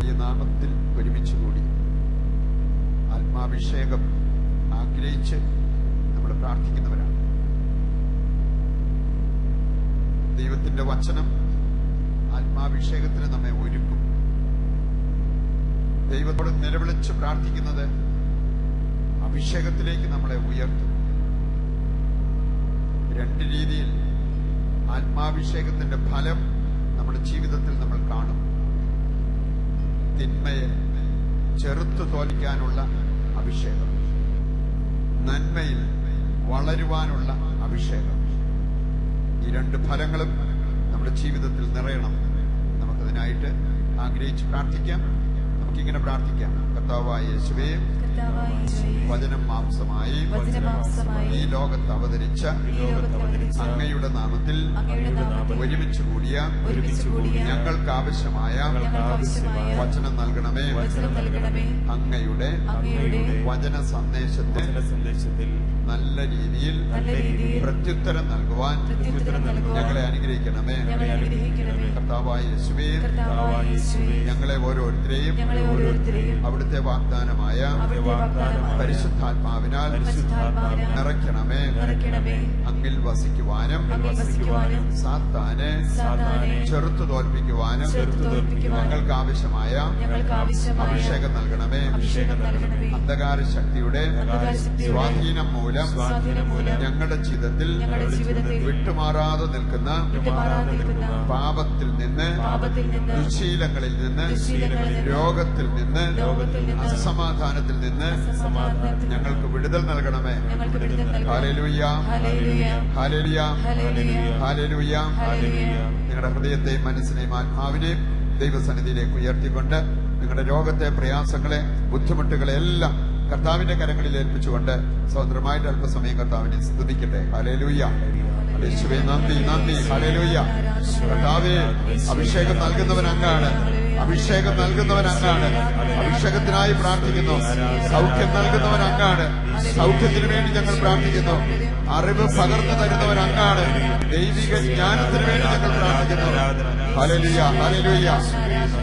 ഈ നാമത്തിൽ ഒരുമിച്ച് കൂടി ആത്മാഭിഷേകം ആഗ്രഹിച്ച് നമ്മൾ പ്രാർത്ഥിക്കുന്നവരാണ്. ദൈവത്തിന്റെ വചനം ആത്മാഭിഷേകത്തിന് നമ്മെ ഒരുക്കും. ദൈവത്തോട് നിലവിളിച്ച് പ്രാർത്ഥിക്കുന്നത് അഭിഷേകത്തിലേക്ക് നമ്മളെ ഉയർത്തും. 2 രീതിയിൽ ആത്മാഭിഷേകത്തിന്റെ ഫലം നമ്മുടെ ജീവിതത്തിൽ നമ്മൾ കാണും. തിന്മയെ ചെറുത്തു തോൽക്കാനുള്ള അഭിഷേകം, നന്മയിൽ വളരുവാനുള്ള അഭിഷേകം. ഈ രണ്ട് ഫലങ്ങളും നമ്മുടെ ജീവിതത്തിൽ നിറയണം. നമുക്കതിനായിട്ട് ആഗ്രഹിച്ച് പ്രാർത്ഥിക്കാം. നമുക്കിങ്ങനെ പ്രാർത്ഥിക്കാം. കർത്താവായ യേശുവേ, കർത്താവായ യേശുവേ, വചനം മാംസമായി വചനമാംസമായി ഈ ലോകത്ത് അവതരിച്ച അങ്ങയുടെ നാമത്തിൽ ഒരുമിച്ച് കൂടിയ ഞങ്ങൾക്ക് ആവശ്യമായ വചനം നൽകണമേ. അങ്ങയുടെ വചന സന്ദേശത്തിൽ നല്ല രീതിയിൽ പ്രത്യുത്തരം നൽകുവാൻ ഞങ്ങളെ അനുഗ്രഹിക്കണമേ. കർത്താവായ യേശുവേ, ഞങ്ങളെ ഓരോരുത്തരെയും അവിടുത്തെ വാഗ്ദാനമായ പരിശുദ്ധാത്മാവിനാൽ നിറയ്ക്കണമേ. അങ്ങിൽ വസിക്കുവാനും സാത്താനെ ചെറുത്തു തോൽപ്പിക്കുവാനും ഞങ്ങൾക്ക് ആവശ്യമായ അഭിഷേകം നൽകണമേ. അന്ധകാര ശക്തിയുടെ സ്വാധീനം മൂലം ഞങ്ങളുടെ ജീവിതത്തിൽ വിട്ടുമാറാതെ നിൽക്കുന്ന പാപത്തിൽ നിന്ന്, ദുശ്ശീലങ്ങളിൽ നിന്ന്, രോഗത്തിൽ നിന്ന്, അസമാധാനത്തിൽ നിന്ന് ഞങ്ങൾക്ക് വിടുതൽ നൽകണമേ. ഹല്ലേലൂയ, ഹല്ലേലൂയ, ഹല്ലേലൂയ. നിങ്ങളുടെ ഹൃദയത്തെയും മനസ്സിനെയും ആത്മാവിനെയും ദൈവസന്നിധിയിലേക്ക് ഉയർത്തിക്കൊണ്ട് നിങ്ങളുടെ രോഗത്തെ, പ്രയാസങ്ങളെ, ബുദ്ധിമുട്ടുകളെ എല്ലാം കർത്താവിന്റെ കരങ്ങളിൽ ഏൽപ്പിച്ചുകൊണ്ട് സ്വതന്ത്രമായിട്ട് അല്പസമയം കർത്താവിനെ സ്തുതിക്കട്ടെ. ഹല്ലേലൂയ. യേശുവേ നന്ദി, നന്ദി. ഹല്ലേലൂയ. കർത്താവേ, അഭിഷേകം നൽകുന്നവൻ അങ്ങാണ്. അഭിഷേകം നൽകുന്നവൻ അങ്ങാണ്. അഭിഷേകത്തിനായി പ്രാർത്ഥിക്കുന്നു. സൗഖ്യം നൽകുന്നവൻ അങ്ങാണ്. സൗഖ്യത്തിന് വേണ്ടി ഞങ്ങൾ പ്രാർത്ഥിക്കുന്നു. അറിവ് പകർന്നു തരുന്നവൻ അങ്ങാണ്. ദൈവിക ജ്ഞാനത്തിന് വേണ്ടി ഞങ്ങൾ പ്രാർത്ഥിക്കുന്നു. ഹല്ലേലൂയ, ഹല്ലേലൂയ,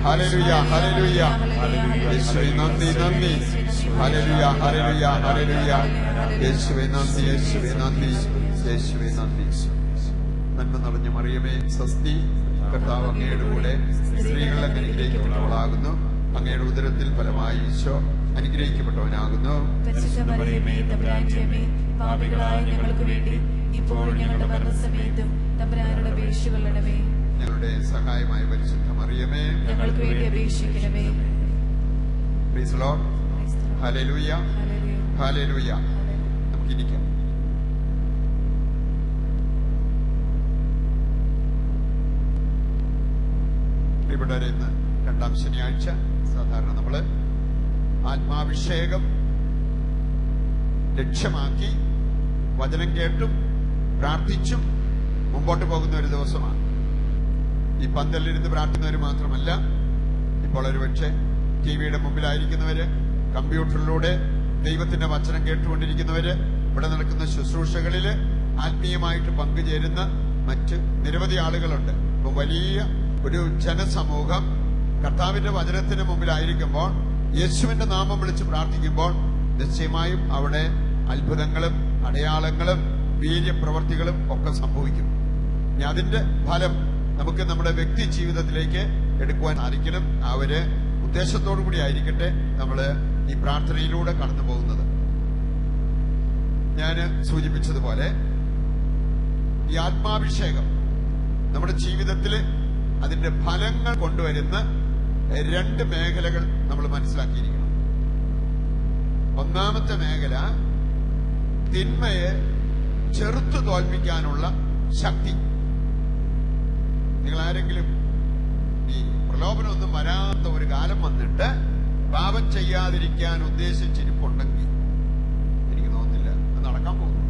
ഹല്ലേലൂയ, ഹല്ലേലൂയ. യേശുവേ നന്ദി, നന്ദി. ഹല്ലേലൂയ, ഹല്ലേലൂയ, ഹല്ലേലൂയ. യേശുവേ നന്ദി, യേശുവേ നന്ദി, യേശുവേ നന്ദി. നന്മ നിറഞ്ഞ മറിയമേ സ്വസ്തി, കർത്താവ് അങ്ങയുടെ കൂടെ സ്ത്രീകൾ അനുഗ്രഹിക്കപ്പെട്ടവളാകുന്നു. അങ്ങയുടെ ഉദരത്തിൽ ഫലമായി ഈശോ അനുഗ്രഹിക്കപ്പെട്ടവനാകുന്നു. പരിശുദ്ധ മറിയമേ, തമ്പുരാന്റെ അമ്മേ, പാപികളായ ഞങ്ങൾക്ക് വേണ്ടി ഇപ്പോൾ ഞങ്ങളുടെ മരണസമയത്തും തമ്പുരാനോട് അപേക്ഷിച്ചുകൊള്ളണമേ. ഞങ്ങളുടെ സഹായമായ പരിശുദ്ധ മറിയമേ, ഞങ്ങൾക്ക് വേണ്ടി അപേക്ഷിക്കണമേ. Praise the Lord. ഹല്ലേലൂയ, ഹല്ലേലൂയ. ഹല്ലേലൂയ. നമുക്കിരിക്കാം. പ്രിയപ്പെട്ടവരെ, ഇന്ന് രണ്ടാം ശനിയാഴ്ച സാധാരണ നമ്മള് ആത്മാഭിഷേകം ലക്ഷ്യമാക്കി വചനം കേട്ടും പ്രാർത്ഥിച്ചും മുമ്പോട്ട് പോകുന്ന ഒരു ദിവസമാണ്. ഈ പന്തലിരുന്ന് പ്രാർത്ഥിക്കുന്നവർ മാത്രമല്ല, ഇപ്പോൾ ഒരുപക്ഷെ ടിവിയുടെ മുമ്പിലായിരിക്കുന്നവര്, കമ്പ്യൂട്ടറിലൂടെ ദൈവത്തിന്റെ വചനം കേട്ടുകൊണ്ടിരിക്കുന്നവര്, ഇവിടെ നടക്കുന്ന ശുശ്രൂഷകളില് ആത്മീയമായിട്ട് പങ്കുചേരുന്ന മറ്റ് നിരവധി ആളുകളുണ്ട്. ഇപ്പൊ വലിയ ഒരു ജനസമൂഹം കർത്താവിന്റെ വചനത്തിന് മുമ്പിലായിരിക്കുമ്പോൾ, യേശുവിന്റെ നാമം വിളിച്ച് പ്രാർത്ഥിക്കുമ്പോൾ നിശ്ചയമായും അവിടെ അത്ഭുതങ്ങളും അടയാളങ്ങളും വീര്യപ്രവർത്തികളും ഒക്കെ സംഭവിക്കും. ഇനി അതിന്റെ ഫലം നമുക്ക് നമ്മുടെ വ്യക്തി ജീവിതത്തിലേക്ക് എടുക്കുവാൻ സാധിക്കണം. ആ ഒരു ഉദ്ദേശത്തോടു കൂടി ആയിരിക്കട്ടെ നമ്മള് ഈ പ്രാർത്ഥനയിലൂടെ കടന്നു പോകുന്നത്. ഞാൻ സൂചിപ്പിച്ചതുപോലെ ഈ ആത്മാഭിഷേകം നമ്മുടെ ജീവിതത്തിൽ അതിന്റെ ഫലങ്ങൾ കൊണ്ടുവരുന്ന രണ്ട് മേഖലകൾ നമ്മൾ മനസ്സിലാക്കിയിരിക്കണം. ഒന്നാമത്തെ മേഖല തിന്മയെ ചെറുത്തു തോൽപ്പിക്കാനുള്ള ശക്തി. നിങ്ങൾ ആരെങ്കിലും ഈ പ്രലോഭനമൊന്നും വരാത്ത ഒരു കാലം വന്നിട്ട് പാപം ചെയ്യാതിരിക്കാൻ ഉദ്ദേശിച്ചിരിപ്പുണ്ടെങ്കിൽ എനിക്ക് തോന്നുന്നില്ല അത് നടക്കാൻ പോകുന്നു.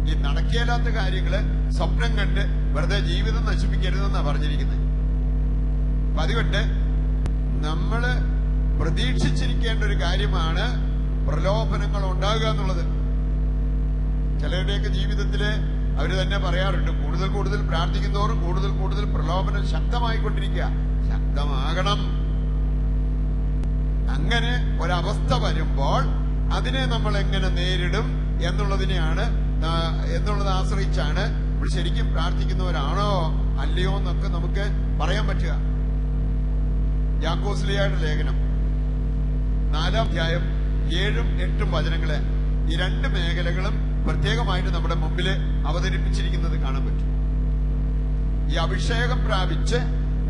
ഈ നടക്കേലാത്ത കാര്യങ്ങള് സ്വപ്നം കണ്ട് വെറുതെ ജീവിതം നശിപ്പിക്കരുതെന്നാണ് പറഞ്ഞിരിക്കുന്നത്. അപ്പൊ അതുകൊണ്ട് നമ്മള് പ്രതീക്ഷിച്ചിരിക്കേണ്ട ഒരു കാര്യമാണ് പ്രലോഭനങ്ങൾ ഉണ്ടാകുക എന്നുള്ളത്. ചിലരുടെയൊക്കെ ജീവിതത്തില് അവര് തന്നെ പറയാറുണ്ട്, കൂടുതൽ കൂടുതൽ പ്രാർത്ഥിക്കുന്നതോറും കൂടുതൽ കൂടുതൽ പ്രലോഭനം ശക്തമായിക്കൊണ്ടിരിക്കുക. ശക്തമാകണം. അങ്ങനെ ഒരവസ്ഥ വരുമ്പോൾ അതിനെ നമ്മൾ എങ്ങനെ നേരിടും എന്നുള്ളത് ആശ്രയിച്ചാണ് ശരിക്കും പ്രാർത്ഥിക്കുന്നവരാണോ അല്ലയോ എന്നൊക്കെ നമുക്ക് പറയാൻ പറ്റുക. യാക്കോസ്ലിയായുടെ ലേഖനം 4-ാം അധ്യായം 7-8 വചനങ്ങളെ ഈ രണ്ട് മേഖലകളും പ്രത്യേകമായിട്ട് നമ്മുടെ മുമ്പിൽ അവതരിപ്പിച്ചിരിക്കുന്നത് കാണാൻ പറ്റും. ഈ അഭിഷേകം പ്രാപിച്ച്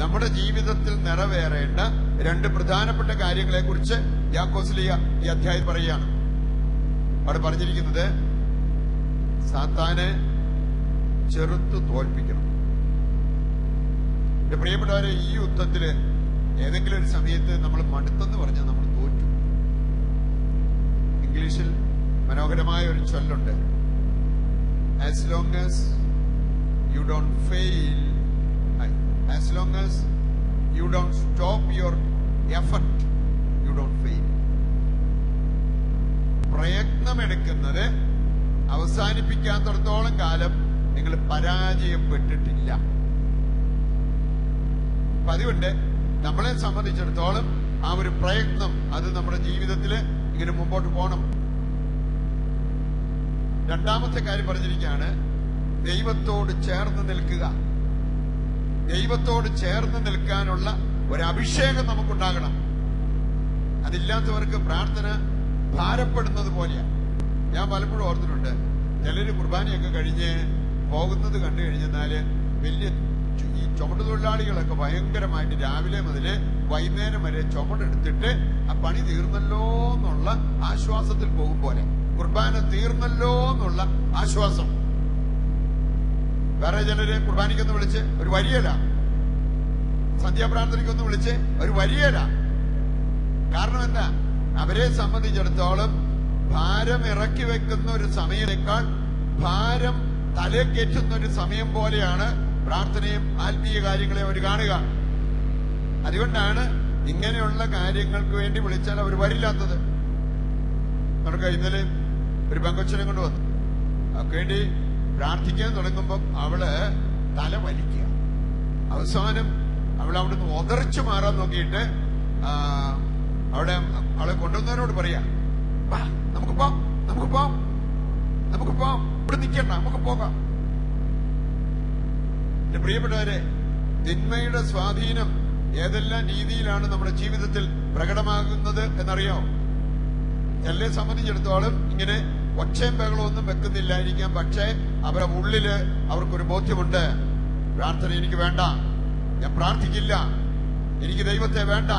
നമ്മുടെ ജീവിതത്തിൽ നിറവേറേണ്ട 2 പ്രധാനപ്പെട്ട കാര്യങ്ങളെ കുറിച്ച് യാക്കോസ്ലീഹ ഈ അധ്യായം പറയുകയാണ്. അവിടെ പറഞ്ഞിരിക്കുന്നത് സാത്താനെ ചെറുത്ത് തോൽപ്പിക്കണം. എന്റെ പ്രിയപ്പെട്ടവരെ, ഈ യുദ്ധത്തില് ഏതെങ്കിലും ഒരു സമയത്ത് നമ്മൾ മടുത്തെന്ന് പറഞ്ഞാൽ നമ്മൾ തോറ്റു. ഇംഗ്ലീഷിൽ മനോഹരമായ ഒരു ചൊല്ലുണ്ട്, as long as you don't fail, as long as you don't stop your effort, you don't fail. പ്രയത്നമെടുക്കുന്നത് അവസാനിപ്പിക്കാത്തിടത്തോളം കാലം നിങ്ങൾ പരാജയപ്പെട്ടിട്ടില്ല. അപ്പൊ അതുകൊണ്ട് നമ്മളെ സംബന്ധിച്ചിടത്തോളം ആ ഒരു പ്രയത്നം അത് നമ്മുടെ ജീവിതത്തിൽ ഇങ്ങനെ മുമ്പോട്ട് പോകണം. രണ്ടാമത്തെ കാര്യം പറഞ്ഞിരിക്കുകയാണ്, ദൈവത്തോട് ചേർന്ന് നിൽക്കുക. ദൈവത്തോട് ചേർന്ന് നിൽക്കാനുള്ള ഒരു അഭിഷേകം നമുക്കുണ്ടാകണം. അതില്ലാത്തവർക്ക് പ്രാർത്ഥന ഭാരപ്പെടുന്നത് പോലെയാണ്. ഞാൻ പലപ്പോഴും ഓർത്തിട്ടുണ്ട്, ചിലര് കുർബാനയൊക്കെ കഴിഞ്ഞ് പോകുന്നത് കണ്ടു കഴിഞ്ഞാല് വലിയ ഈ ചുമട്ടുതൊഴിലാളികളൊക്കെ ഭയങ്കരമായിട്ട് രാവിലെ മുതല് വൈകുന്നേരം വരെ ചുമടെടുത്തിട്ട് ആ പണി തീർന്നല്ലോ എന്നുള്ള ആശ്വാസത്തിൽ പോകും പോലെ, കുർബാന തീർന്നല്ലോ എന്നുള്ള ആശ്വാസം. വേറെ ചിലര് കുർബാനയ്ക്കൊന്ന് വിളിച്ച് ഒരു വരിയല, സന്ധ്യാപ്രാർത്ഥനയ്ക്കൊന്ന് വിളിച്ച് ഒരു വരിയല. കാരണം എന്താ? അവരെ സംബന്ധിച്ചിടത്തോളം ഭാരം ഇറക്കി വെക്കുന്ന ഒരു സമയത്തേക്കാൾ ഭാരം തലക്കേറ്റുന്ന ഒരു സമയം പോലെയാണ് പ്രാർത്ഥനയും ആത്മീയ കാര്യങ്ങളെ അവർ കാണുക. അതുകൊണ്ടാണ് ഇങ്ങനെയുള്ള കാര്യങ്ങൾക്ക് വേണ്ടി വിളിച്ചാൽ അവർ വരില്ലാത്തത്. നമുക്ക് ഇന്നലെ ഒരു പെങ്കൊച്ചിനെ കൊണ്ട് വന്നു, അവർക്ക് വേണ്ടി പ്രാർത്ഥിക്കാൻ തുടങ്ങുമ്പം അവള് തല വലിക്കുക. അവസാനം അവൾ അവിടുന്ന് ഒതറിച്ചു മാറാൻ നോക്കിയിട്ട് അവിടെ അവളെ കൊണ്ടുവന്നവരോട് പറയാ, നമുക്ക് പോവാം, നമുക്ക് പോവാം, നമുക്ക് പോവാം, ഇവിടെ നിൽക്കണ്ട, നമുക്ക് പോകാം. എന്റെ പ്രിയപ്പെട്ടവരെ, തിന്മയുടെ സ്വാധീനം ഏതെല്ലാം രീതിയിലാണ് നമ്മുടെ ജീവിതത്തിൽ പ്രകടമാകുന്നത് എന്നറിയാമോ? എന്നെ സംബന്ധിച്ചിടത്തോളം ഇങ്ങനെ ഒച്ചയും ബഹളവും ഒന്നും വെക്കുന്നില്ലായിരിക്കാം, പക്ഷേ അവരുടെ ഉള്ളില് അവർക്കൊരു ബോധ്യമുണ്ട്, പ്രാർത്ഥന എനിക്ക് വേണ്ട, ഞാൻ പ്രാർത്ഥിക്കില്ല, എനിക്ക് ദൈവത്തെ വേണ്ട,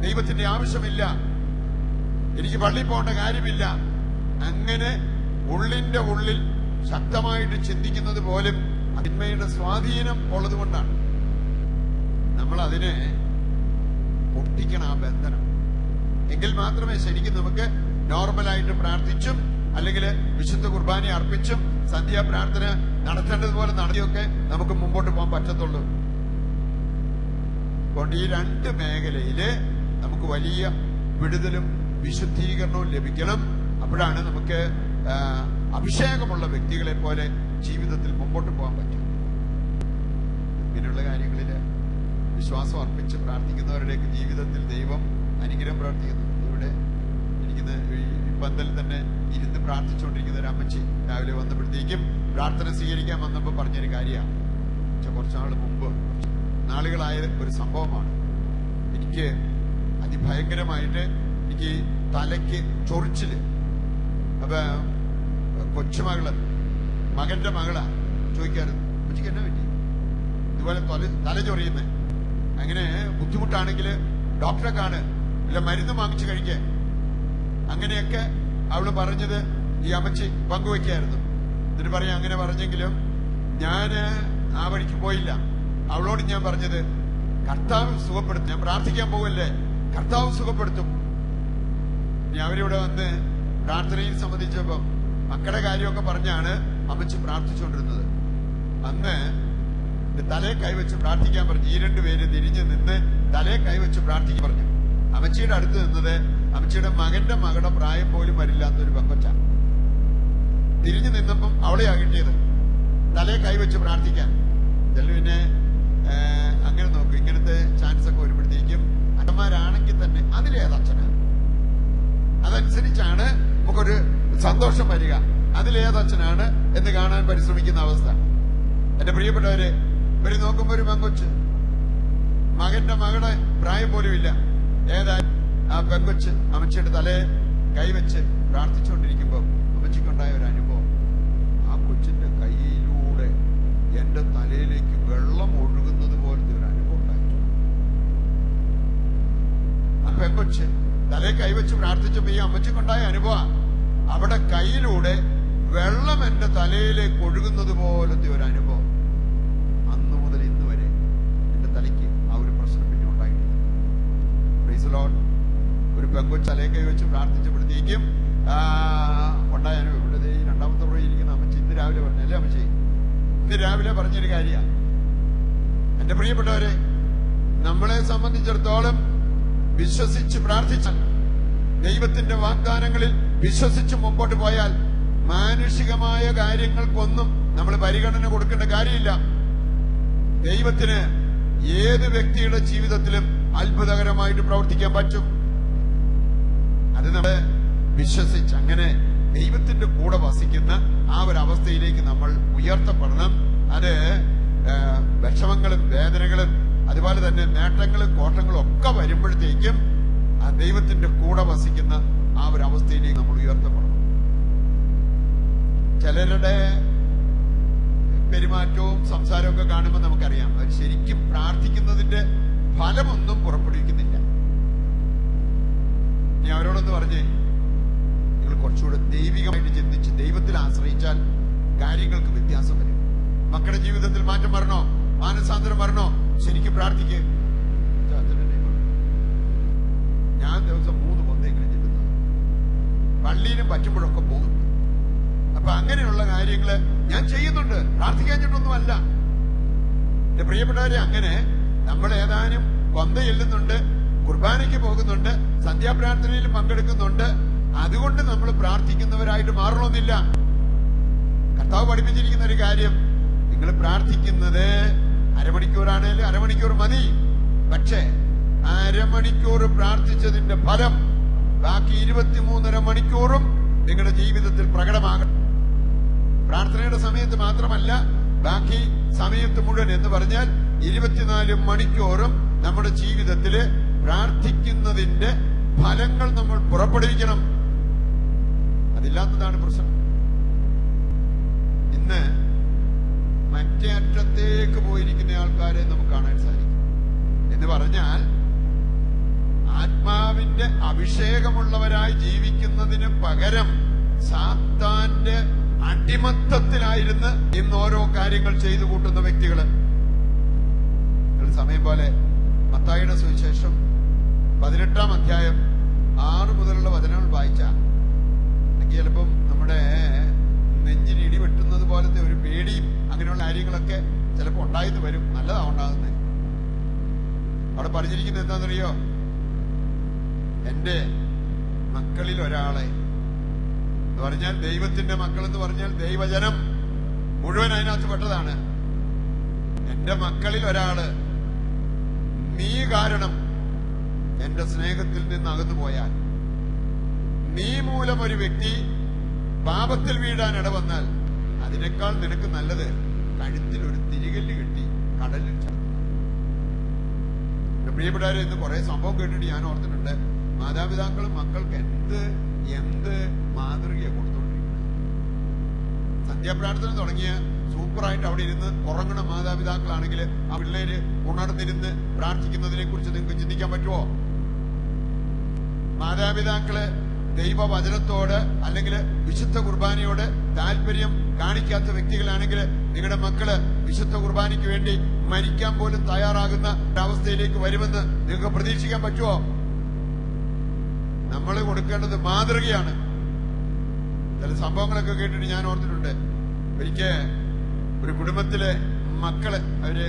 ദൈവത്തിന്റെ ആവശ്യമില്ല, എനിക്ക് പള്ളിയിൽ പോകേണ്ട കാര്യമില്ല. അങ്ങനെ ഉള്ളിന്റെ ഉള്ളിൽ ശക്തമായിട്ട് ചിന്തിക്കുന്നത് പോലും തിന്മയുടെ സ്വാധീനം ഉള്ളതുകൊണ്ടാണ്. നമ്മൾ അതിനെ പൊട്ടിക്കണം, ആ ബന്ധനം. എങ്കിൽ മാത്രമേ ശരിക്കും നമുക്ക് നോർമലായിട്ട് പ്രാർത്ഥിച്ചും അല്ലെങ്കിൽ വിശുദ്ധ കുർബാന അർപ്പിച്ചും സന്ധ്യാപ്രാർത്ഥന നടത്തേണ്ടതുപോലെ നടത്തിയൊക്കെ നമുക്ക് മുമ്പോട്ട് പോകാൻ പറ്റത്തുള്ളൂ. അതുകൊണ്ട് ഈ 2 മേഖലയില് നമുക്ക് വലിയ വിടുതലും വിശുദ്ധീകരണവും ലഭിക്കണം. അപ്പോഴാണ് നമുക്ക് അഭിഷേകമുള്ള വ്യക്തികളെ പോലെ ജീവിതത്തിൽ മുമ്പോട്ട് പോകാൻ പറ്റും. ഇങ്ങനെയുള്ള കാര്യങ്ങളില് വിശ്വാസം അർപ്പിച്ച് പ്രാർത്ഥിക്കുന്നവരുടെയൊക്കെ ജീവിതത്തിൽ ദൈവം അനുഗ്രഹം പ്രവർത്തിക്കുന്നു. ഇവിടെ ഇരിക്കുന്ന ഈ പന്തലിൽ തന്നെ ഇരുന്ന് പ്രാർത്ഥിച്ചുകൊണ്ടിരിക്കുന്ന ഒരു അമ്മച്ചി രാവിലെ വന്നപ്പോഴത്തേക്കും പ്രാർത്ഥന സ്വീകരിക്കാൻ വന്നപ്പോൾ പറഞ്ഞൊരു കാര്യമാണ്. കുറച്ചുനാൾ മുമ്പ്, നാളുകളായ ഒരു സംഭവമാണ്. എനിക്ക് അതിഭയങ്കരമായിട്ട് എനിക്ക് തലയ്ക്ക് ചൊറിച്ചില്. അപ്പൊ കൊച്ചുമകള്, മകന്റെ മകളാ ചോദിക്കാറുണ്ട്, ഉച്ചയ്ക്ക് എന്നാ പറ്റി ഇതുപോലെ തല ചൊറിയുന്നേ? അങ്ങനെ ബുദ്ധിമുട്ടാണെങ്കിൽ ഡോക്ടറെ കാണ്, ഇല്ല മരുന്ന് വാങ്ങിച്ചു കഴിക്കേ. അങ്ങനെയൊക്കെ അവള് പറഞ്ഞത് ഈ അമ്മച്ചി പങ്കുവെക്കായിരുന്നു. എന്നിട്ട് പറയാം, അങ്ങനെ പറഞ്ഞെങ്കിലും ഞാന് ആ വഴിക്ക് പോയില്ല. അവളോട് ഞാൻ പറഞ്ഞത്, കർത്താവ് സുഖപ്പെടുത്തും, ഞാൻ പ്രാർത്ഥിക്കാൻ പോവല്ലേ, കർത്താവ് സുഖപ്പെടുത്തും. ഇനി അവരിവിടെ വന്ന് പ്രാർത്ഥനയിൽ സംബന്ധിച്ചപ്പം മക്കളുടെ കാര്യമൊക്കെ പറഞ്ഞാണ് അമ്മച്ചി പ്രാർത്ഥിച്ചുകൊണ്ടിരുന്നത്. അന്ന് തലേ കൈവച്ച് പ്രാർത്ഥിക്കാൻ പറഞ്ഞു. ഈ 2 പേര് തിരിഞ്ഞു നിന്ന് തലേ കൈവച്ച് പ്രാർത്ഥിക്കാൻ പറഞ്ഞു. അമ്മച്ചിയുടെ അടുത്ത് നിന്നത് അമ്മച്ചിയുടെ മകന്റെ മകളുടെ പ്രായം പോലും വരില്ലാത്തൊരു പെങ്കൊച്ച. തിരിഞ്ഞു നിന്നപ്പം അവളെയാ കിട്ടിയത് തലേ കൈവച്ച് പ്രാർത്ഥിക്കാൻ. പിന്നെ അങ്ങനെ നോക്കും, ഇങ്ങനത്തെ ചാൻസ് ഒക്കെ വരുമ്പോഴത്തേക്കും അച്ഛന്മാരാണെങ്കിൽ തന്നെ അതിലേതച്ഛനാ, അതനുസരിച്ചാണ് നമുക്കൊരു സന്തോഷം വരിക. അതിലേതച്ഛനാണ് എന്ന് കാണാൻ പരിശ്രമിക്കുന്ന അവസ്ഥ. എന്റെ പ്രിയപ്പെട്ടവരെ, ഇവര് നോക്കുമ്പോ ഒരു പെങ്കൊച്ച്, മകന്റെ മകളുടെ പ്രായം പോലും ഇല്ല. ഏതായാലും ആ പെങ്കൊച്ച് അമ്മച്ചിയുടെ തലയെ കൈവച്ച് പ്രാർത്ഥിച്ചുകൊണ്ടിരിക്കുമ്പോ അമ്മച്ചിക്കുണ്ടായ ഒരു അനുഭവം, ആ കൊച്ചിന്റെ കൈയിലൂടെ എന്റെ തലയിലേക്ക് വെള്ളം ഒഴുകുന്നത് പോലത്തെ ഒരു അനുഭവം ഉണ്ടായി. തലേ കൈവച്ച് പ്രാർത്ഥിച്ചപ്പോ ഈ അമ്മച്ചിക്കുണ്ടായ അനുഭവം, അവിടെ കൈയിലൂടെ വെള്ളം എന്റെ തലയിലേക്ക് ഒഴുകുന്നത് പോലത്തെ ഒരു അനുഭവം. അന്ന് മുതൽ ഇന്ന് വരെ എന്റെ തലയ്ക്ക് ആ ഒരു പ്രശ്നം പിന്നെ ഉണ്ടായിട്ടില്ല. Price the Lord. ഒരു പെങ്കൊച്ച് തലേ കൈവച്ച് പ്രാർത്ഥിച്ചപ്പോഴത്തേക്കും ഉണ്ടായ അനുഭവം. ഇവിടെ ഈ രണ്ടാമത്തെ പുറകെ ഇരിക്കുന്ന അമ്മച്ചി ഇന്ന് രാവിലെ പറഞ്ഞല്ലേ അമ്മച്ചി, ഇന്ന് രാവിലെ പറഞ്ഞൊരു കാര്യമാണ്. എന്റെ പ്രിയപ്പെട്ടവരെ, നമ്മളെ സംബന്ധിച്ചിടത്തോളം വിശ്വസിച്ച് പ്രാർത്ഥിച്ചാൽ, ദൈവത്തിന്റെ വാഗ്ദാനങ്ങളിൽ വിശ്വസിച്ച് മുമ്പോട്ട് പോയാൽ മാനുഷികമായ കാര്യങ്ങൾക്കൊന്നും നമ്മൾ പരിഗണന കൊടുക്കേണ്ട കാര്യമില്ല. ദൈവത്തിന് ഏത് വ്യക്തിയുടെ ജീവിതത്തിലും അത്ഭുതകരമായിട്ട് പ്രവർത്തിക്കാൻ പറ്റും. അത് നമ്മൾ വിശ്വസിച്ച് അങ്ങനെ ദൈവത്തിന്റെ കൂടെ വസിക്കുന്ന ആ ഒരു അവസ്ഥയിലേക്ക് നമ്മൾ ഉയർത്തപ്പെടണം. അത് വിഷമങ്ങളും വേദനകളും അതുപോലെ തന്നെ നേട്ടങ്ങളും കോട്ടങ്ങളും ഒക്കെ വരുമ്പോഴത്തേക്കും ആ ദൈവത്തിന്റെ കൂടെ വസിക്കുന്ന ആ ഒരു അവസ്ഥയിലേക്ക് നമ്മൾ ഉയർത്തപ്പെടണം. ചിലരുടെ പെരുമാറ്റവും സംസാരവും ഒക്കെ കാണുമ്പോൾ നമുക്കറിയാം അവർ ശരിക്കും പ്രാർത്ഥിക്കുന്നതിന്റെ ഫലമൊന്നും പുറപ്പെടുവിക്കുന്നില്ല. ഇനി അവരോടൊന്ന് പറഞ്ഞേ, നിങ്ങൾ കുറച്ചുകൂടെ ദൈവികമായിട്ട് ചിന്തിച്ച് ദൈവത്തിൽ ആശ്രയിച്ചാൽ കാര്യങ്ങൾക്ക് വ്യത്യാസം വരും. മക്കളുടെ ജീവിതത്തിൽ മാറ്റം വരണോ, മാനസാന്തരം വരണോ, ശരിക്കും പ്രാർത്ഥിക്കുക. ഞാൻ ദിവസം 3 കൊന്തെങ്കിലും ചെല്ലുന്നത്, പള്ളിയിലും പറ്റുമ്പോഴൊക്കെ പോകുന്നു. അപ്പൊ അങ്ങനെയുള്ള കാര്യങ്ങള് ഞാൻ ചെയ്യുന്നുണ്ട്, പ്രാർത്ഥിക്കാഞ്ഞിട്ടൊന്നുമല്ല. എന്റെ പ്രിയപ്പെട്ടവരെ, അങ്ങനെ നമ്മൾ ഏതാനും കൊന്ത ചെല്ലുന്നുണ്ട്, കുർബാനയ്ക്ക് പോകുന്നുണ്ട്, സന്ധ്യാപ്രാർത്ഥനയിൽ പങ്കെടുക്കുന്നുണ്ട്. അതുകൊണ്ട് നമ്മൾ പ്രാർത്ഥിക്കുന്നവരായിട്ട് മാറണമെന്നില്ല. കർത്താവ് പഠിപ്പിച്ചിരിക്കുന്ന ഒരു കാര്യം, നിങ്ങൾ പ്രാർത്ഥിക്കുന്നത് അരമണിക്കൂറാണേലും അരമണിക്കൂർ മതി. പക്ഷേ അരമണിക്കൂർ പ്രാർത്ഥിച്ചതിന്റെ ഫലം ബാക്കി 23.5 മണിക്കൂറും നിങ്ങളുടെ ജീവിതത്തിൽ പ്രകടമാകണം. പ്രാർത്ഥനയുടെ സമയത്ത് മാത്രമല്ല, ബാക്കി സമയത്ത് മുഴുവൻ എന്ന് പറഞ്ഞാൽ 24 മണിക്കൂറും നമ്മുടെ ജീവിതത്തില് പ്രാർത്ഥിക്കുന്നതിന്റെ ഫലങ്ങൾ നമ്മൾ പുറപ്പെടുവിക്കണം. അതില്ലാത്തതാണ് പ്രശ്നം. ഇന്ന് മറ്റേ അറ്റത്തേക്ക് പോയിരിക്കുന്ന ആൾക്കാരെ നമുക്ക് കാണാൻ സാധിക്കും. എന്ന് പറഞ്ഞാൽ ആത്മാവിന്റെ അഭിഷേകമുള്ളവരായി ജീവിക്കുന്നതിന് പകരം സാത്താന്റെ അടിമത്തത്തിലായിരുന്ന് ഇന്ന് ഓരോ കാര്യങ്ങൾ ചെയ്തു കൂട്ടുന്ന വ്യക്തികള്. സമയം പോലെ മത്തായിയുടെ സുവിശേഷം 18-ാം അധ്യായം 6 മുതലുള്ള വചനങ്ങൾ വായിച്ച ചിലപ്പം നമ്മുടെ നെഞ്ചിന് ഇടി വെട്ടുന്നത് പോലത്തെ ഒരു പേടിയും അങ്ങനെയുള്ള കാര്യങ്ങളൊക്കെ ചിലപ്പോൾ ഉണ്ടായെന്ന് വരും. നല്ലതാ ഉണ്ടാകുന്നത്. അവിടെ പറഞ്ഞിരിക്കുന്നത് എന്താണെന്നറിയോ? എന്റെ മക്കളിൽ ഒരാളെ എന്ന് പറഞ്ഞാൽ, ദൈവത്തിന്റെ മക്കൾ എന്ന് പറഞ്ഞാൽ ദൈവജനം മുഴുവൻ അതിനകത്ത് പെട്ടതാണ്. എന്റെ മക്കളിൽ ഒരാള് നീ കാരണം എന്റെ സ്നേഹത്തിൽ നിന്ന് അകന്നു പോയാൽ, നീ മൂലം ഒരു വ്യക്തി പാപത്തിൽ വീഴാൻ ഇടവന്നാൽ, അതിനേക്കാൾ നിനക്ക് നല്ലത് കഴുത്തിൽ ഒരു തിരികല്ല് കെട്ടി കടലിൽ ചാടും. പ്രിയപ്പെട്ടവരെ, ഇന്ന് കുറെ സംഭവം കേട്ടിട്ട് ഞാൻ ഓർത്തിട്ടുണ്ട്. മാതാപിതാക്കളും മക്കൾക്ക് എന്ത് മാതൃകയെ കൊടുത്തോണ്ടിരിക്കുന്നത്. സന്ധ്യാപ്രാർത്ഥന തുടങ്ങിയ സൂപ്പറായിട്ട് അവിടെ ഇരുന്ന് ഉറങ്ങണ മാതാപിതാക്കളാണെങ്കിൽ ആ പിള്ളേര് ഉണർന്നിരുന്ന് പ്രാർത്ഥിക്കുന്നതിനെ കുറിച്ച് നിങ്ങൾക്ക് ചിന്തിക്കാൻ പറ്റുമോ? മാതാപിതാക്കള് ദൈവവചനത്തോട് അല്ലെങ്കിൽ വിശുദ്ധ കുർബാനയോട് താല്പര്യം കാണിക്കാത്ത വ്യക്തികളാണെങ്കിൽ നിങ്ങളുടെ മക്കള് വിശുദ്ധ കുർബാനയ്ക്ക് വേണ്ടി മരിക്കാൻ പോലും തയ്യാറാകുന്ന ഒരവസ്ഥയിലേക്ക് വരുമെന്ന് നിങ്ങൾക്ക് പ്രതീക്ഷിക്കാൻ പറ്റുമോ? നമ്മൾ കൊടുക്കേണ്ടത് മാതൃകയാണ്. ചില സംഭവങ്ങളൊക്കെ കേട്ടിട്ട് ഞാൻ ഓർത്തിട്ടുണ്ട്. ഒരിക്കൽ ഒരു കുടുംബത്തിലെ മക്കള്, അവര്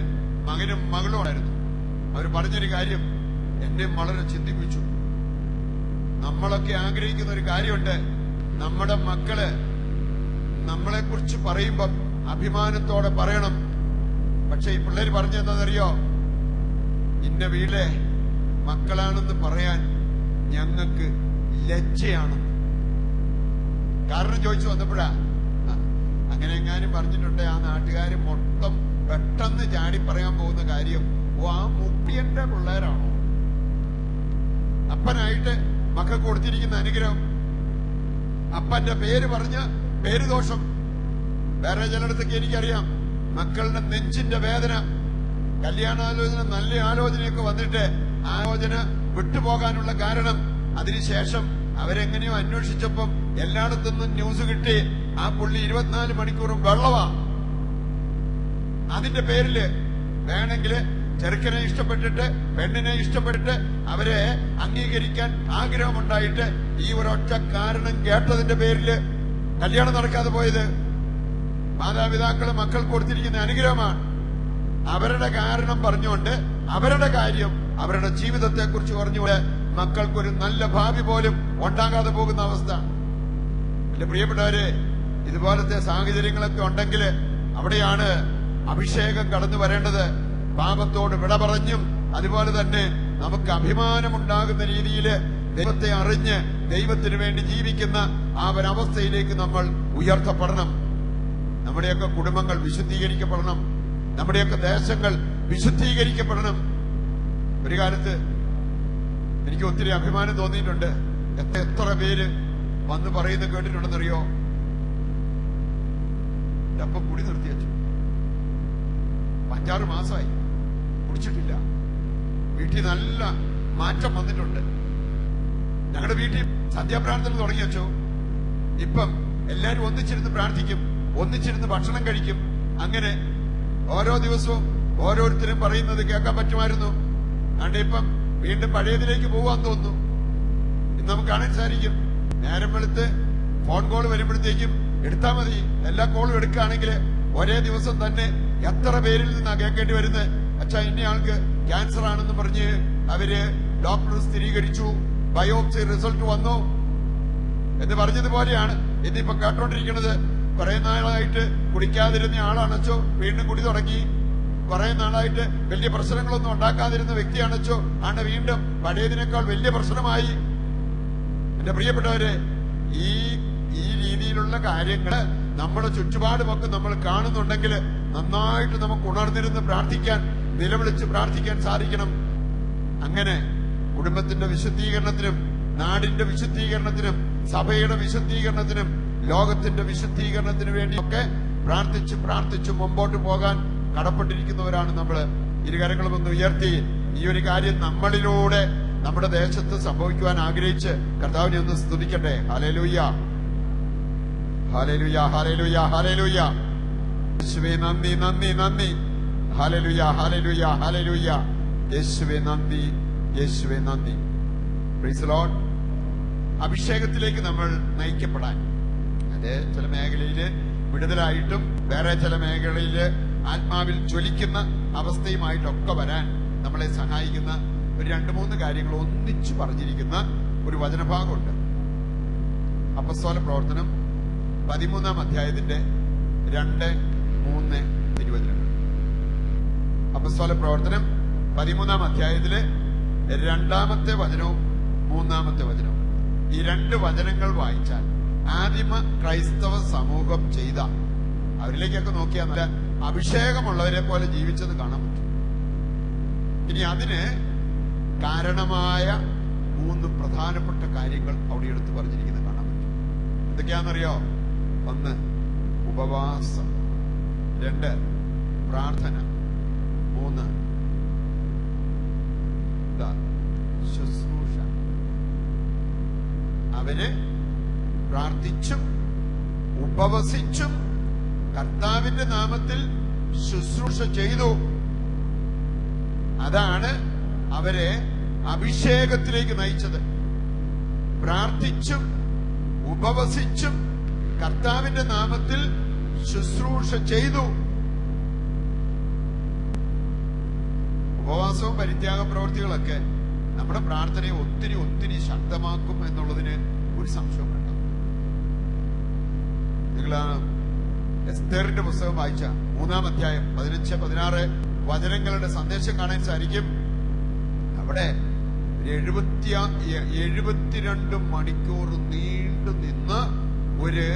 മകനും മകളും ആയിരുന്നു. അവർ പറഞ്ഞൊരു കാര്യം എന്നെ വളരെ ചിന്തിപ്പിച്ചു. നമ്മളൊക്കെ ആഗ്രഹിക്കുന്ന ഒരു കാര്യമുണ്ട്, നമ്മുടെ മക്കള് നമ്മളെ കുറിച്ച് പറയുമ്പം അഭിമാനത്തോടെ പറയണം. പക്ഷെ ഈ പിള്ളേര് പറഞ്ഞെന്താണെന്നറിയോ? ഇന്ന വീട്ടിലെ മക്കളാണെന്ന് പറയാൻ ഞങ്ങൾക്ക് ലജ്ജയാണ്. കാരണം ചോദിച്ചു വന്നപ്പോഴാ, അങ്ങനെ എങ്ങാനും പറഞ്ഞിട്ടുണ്ട് ആ നാട്ടുകാര് മൊത്തം പെട്ടെന്ന് ചാടി പറയാൻ പോകുന്ന കാര്യം, ഓ ആ മുട്ടിയന്റെ പിള്ളേരാണോ? അപ്പനായിട്ട് മക്കൾക്ക് കൊടുത്തിരിക്കുന്ന അനുഗ്രഹം, അപ്പന്റെ പേര് പറഞ്ഞ് പേരുദോഷം. വേറെ ചിലയിടത്തൊക്കെ എനിക്കറിയാം മക്കളുടെ നെഞ്ചിന്റെ വേദന, കല്യാണാലോചന നല്ല ആലോചനയൊക്കെ വന്നിട്ട് ആലോചന വിട്ടുപോകാനുള്ള കാരണം അതിനുശേഷം അവരെങ്ങനെയോ അന്വേഷിച്ചപ്പം എല്ലായിടത്തുനിന്നും ന്യൂസ് കിട്ടി ആ പുള്ളി 24 മണിക്കൂറും വെള്ളമാ. അതിന്റെ പേരില് വേണമെങ്കില് ചെറുക്കനെ ഇഷ്ടപ്പെട്ടിട്ട് പെണ്ണിനെ ഇഷ്ടപ്പെട്ടിട്ട് അവരെ അംഗീകരിക്കാൻ ആഗ്രഹമുണ്ടായിട്ട് ഈ ഒരൊറ്റ കാരണം കേട്ടതിന്റെ പേരില് കല്യാണം നടക്കാതെ പോയത് മാതാപിതാക്കള് മക്കൾക്ക് കൊടുത്തിരിക്കുന്ന അനുഗ്രഹമാണ്. അവരുടെ കാരണം പറഞ്ഞുകൊണ്ട് അവരുടെ കാര്യം അവരുടെ ജീവിതത്തെ കുറിച്ച് പറഞ്ഞുകൊണ്ട് മക്കൾക്കൊരു നല്ല ഭാവി പോലും ഉണ്ടാകാതെ പോകുന്ന അവസ്ഥ. എന്റെ പ്രിയപ്പെട്ടവരെ, ഇതുപോലത്തെ സാഹചര്യങ്ങളൊക്കെ ഉണ്ടെങ്കിൽ അവിടെയാണ് അഭിഷേകം കടന്നു വരേണ്ടത്. പാപത്തോട് വിട പറഞ്ഞും അതുപോലെ തന്നെ നമുക്ക് അഭിമാനമുണ്ടാകുന്ന രീതിയിൽ ദൈവത്തെ അറിഞ്ഞ് ദൈവത്തിന് വേണ്ടി ജീവിക്കുന്ന ആ ഒരവസ്ഥയിലേക്ക് നമ്മൾ ഉയർത്തപ്പെടണം. നമ്മുടെയൊക്കെ കുടുംബങ്ങൾ വിശുദ്ധീകരിക്കപ്പെടണം. നമ്മുടെയൊക്കെ ദേശങ്ങൾ വിശുദ്ധീകരിക്കപ്പെടണം. ഒരു കാലത്ത് എനിക്ക് ഒത്തിരി അഭിമാനം തോന്നിയിട്ടുണ്ട്. എത്ര പേര് വന്ന് പറയുന്നത് കേട്ടിട്ടുണ്ടെന്നറിയോ? അപ്പം കുടി നിർത്തി വെച്ചു, 5-6 മാസമായി കുടിച്ചിട്ടില്ല. വീട്ടിൽ നല്ല മാറ്റം വന്നിട്ടുണ്ട്. ഞങ്ങളുടെ വീട്ടിൽ സന്ധ്യാപ്രാർത്ഥന തുടങ്ങി വെച്ചു. ഇപ്പം എല്ലാരും ഒന്നിച്ചിരുന്ന് പ്രാർത്ഥിക്കും, ഒന്നിച്ചിരുന്ന് ഭക്ഷണം കഴിക്കും. അങ്ങനെ ഓരോ ദിവസവും ഓരോരുത്തരും പറയുന്നത് കേൾക്കാൻ പറ്റുമായിരുന്നു. അതുകൊണ്ട് ഇപ്പം വീണ്ടും പഴയതിലേക്ക് പോവാൻ തോന്നുന്നു. ഇന്ന് നമുക്ക് കാണാൻ സാധിക്കും. നേരം വെളുത്ത് ഫോൺ കോൾ വരുമ്പോഴത്തേക്കും എടുത്താൽ മതി. എല്ലാ കോളും എടുക്കുകയാണെങ്കിൽ ഒരേ ദിവസം തന്നെ എത്ര പേരിൽ നിന്നാ കേൾക്കേണ്ടി വരുന്നത്? അച്ഛാ, ഇന്നയാൾക്ക് ക്യാൻസർ ആണെന്ന് പറഞ്ഞ് അവര് ഡോക്ടർ സ്ഥിരീകരിച്ചു, ബയോപ്സി റിസൾട്ട് വന്നു എന്ന് പറഞ്ഞതുപോലെയാണ് ഇന്നിപ്പോ കേട്ടോണ്ടിരിക്കുന്നത്. കുറെ നാളായിട്ട് കുടിക്കാതിരുന്ന ആളാണച്ചോ വീണ്ടും കുടി തുടങ്ങി. കുറെ നാളായിട്ട് വലിയ പ്രശ്നങ്ങളൊന്നും ഉണ്ടാക്കാതിരുന്ന വ്യക്തിയാണച്ചോ ആണ് വീണ്ടും പഴയതിനേക്കാൾ വലിയ പ്രശ്നമായി. എന്റെ പ്രിയപ്പെട്ടവരെ, ഈ രീതിയിലുള്ള കാര്യങ്ങള് നമ്മുടെ ചുറ്റുപാടുമൊക്കെ നമ്മൾ കാണുന്നുണ്ടെങ്കിൽ നന്നായിട്ട് നമുക്ക് ഉണർന്നിരുന്ന് പ്രാർത്ഥിക്കാൻ, നിലവിളിച്ച് പ്രാർത്ഥിക്കാൻ സാധിക്കണം. അങ്ങനെ കുടുംബത്തിന്റെ വിശുദ്ധീകരണത്തിനും നാടിന്റെ വിശുദ്ധീകരണത്തിനും സഭയുടെ വിശുദ്ധീകരണത്തിനും ലോകത്തിന്റെ വിശുദ്ധീകരണത്തിനു വേണ്ടിയൊക്കെ പ്രാർത്ഥിച്ച് മുമ്പോട്ട് പോകാൻ കടപ്പെട്ടിരിക്കുന്നവരാണ് നമ്മൾ. ഇരുകരങ്ങളും ഒന്ന് ഉയർത്തി ഈ ഒരു കാര്യം നമ്മളിലൂടെ നമ്മുടെ ദേശത്ത് സംഭവിക്കുവാൻ ആഗ്രഹിച്ച് കർത്താവിനെ ഒന്ന് സ്തുതിക്കട്ടെ. ഹല്ലേലൂയ, ഹല്ലേലൂയ, ഹല്ലേലൂയ, ഹല്ലേലൂയ. യേശുവേ നന്ദി, നന്ദി, നന്ദി. ഹല്ലേലൂയ, ഹല്ലേലൂയ, ഹല്ലേലൂയ. യേശുവേ നന്ദി, യേശുവേ നന്ദി. Price the Lord. അഭിഷേകത്തിലേക്ക് നമ്മൾ നയിക്കപ്പെടാൻ, അത് ചില മേഖലയില് വിടുതലായിട്ടും വേറെ ചില മേഖലയില് ആത്മാവിൽ ജ്വലിക്കുന്ന അവസ്ഥയുമായിട്ടൊക്കെ വരാൻ നമ്മളെ സഹായിക്കുന്ന ഒരു 2-3 കാര്യങ്ങൾ ഒന്നിച്ചു പറഞ്ഞിരിക്കുന്ന ഒരു വചനഭാഗമുണ്ട്. അപ്പസ്തോല പ്രവർത്തനം 13-ാം അധ്യായത്തിന്റെ 2, 3 തിരുവചനങ്ങൾ. അപ്പസ്തോല പ്രവർത്തനം 13-ാം അധ്യായത്തിലെ 2-ാമത്തെ വചനവും 3-ാമത്തെ വചനവും, ഈ 2 വചനങ്ങൾ വായിച്ചാൽ ആദിമ ക്രൈസ്തവ സമൂഹം ചെയ്ത, അവരിലേക്കൊക്കെ നോക്കിയാൽ നല്ല അഭിഷേകമുള്ളവരെ പോലെ ജീവിച്ചത് കാണാൻ പറ്റും. ഇനി അതിന് കാരണമായ 3 പ്രധാനപ്പെട്ട കാര്യങ്ങൾ അവിടെ എടുത്തു പറഞ്ഞിരിക്കുന്നത് കാണാൻ പറ്റും. എന്തൊക്കെയാണെന്നറിയോ? 1, ഉപവാസം. 2, പ്രാർത്ഥന. 3, ശുശ്രൂഷ. അവര് പ്രാർത്ഥിച്ചും ഉപവസിച്ചും കർത്താവിന്റെ നാമത്തിൽ ശുശ്രൂഷ ചെയ്തു. അതാണ് അവരെ അഭിഷേകത്തിലേക്ക് നയിച്ചത്. പ്രാർത്ഥിച്ചും ഉപവസിച്ചും കർത്താവിന്റെ നാമത്തിൽ ശുശ്രൂഷ ചെയ്തു. ഉപവാസവും പരിത്യാഗ പ്രവൃത്തികളൊക്കെ നമ്മുടെ പ്രാർത്ഥനയെ ഒത്തിരി ശക്തമാക്കും എന്നുള്ളതിന് ഒരു സംശയവും വേണ്ട. നിങ്ങൾ എസ്തേറിന്റെ പുസ്തകം വായിച്ച 3-ാം അധ്യായം 15-16 വചനങ്ങളുടെ സന്ദേശം കാണാൻ സാധിക്കും. അവിടെ 72 മണിക്കൂർ നീണ്ടു നിന്ന് ഒരു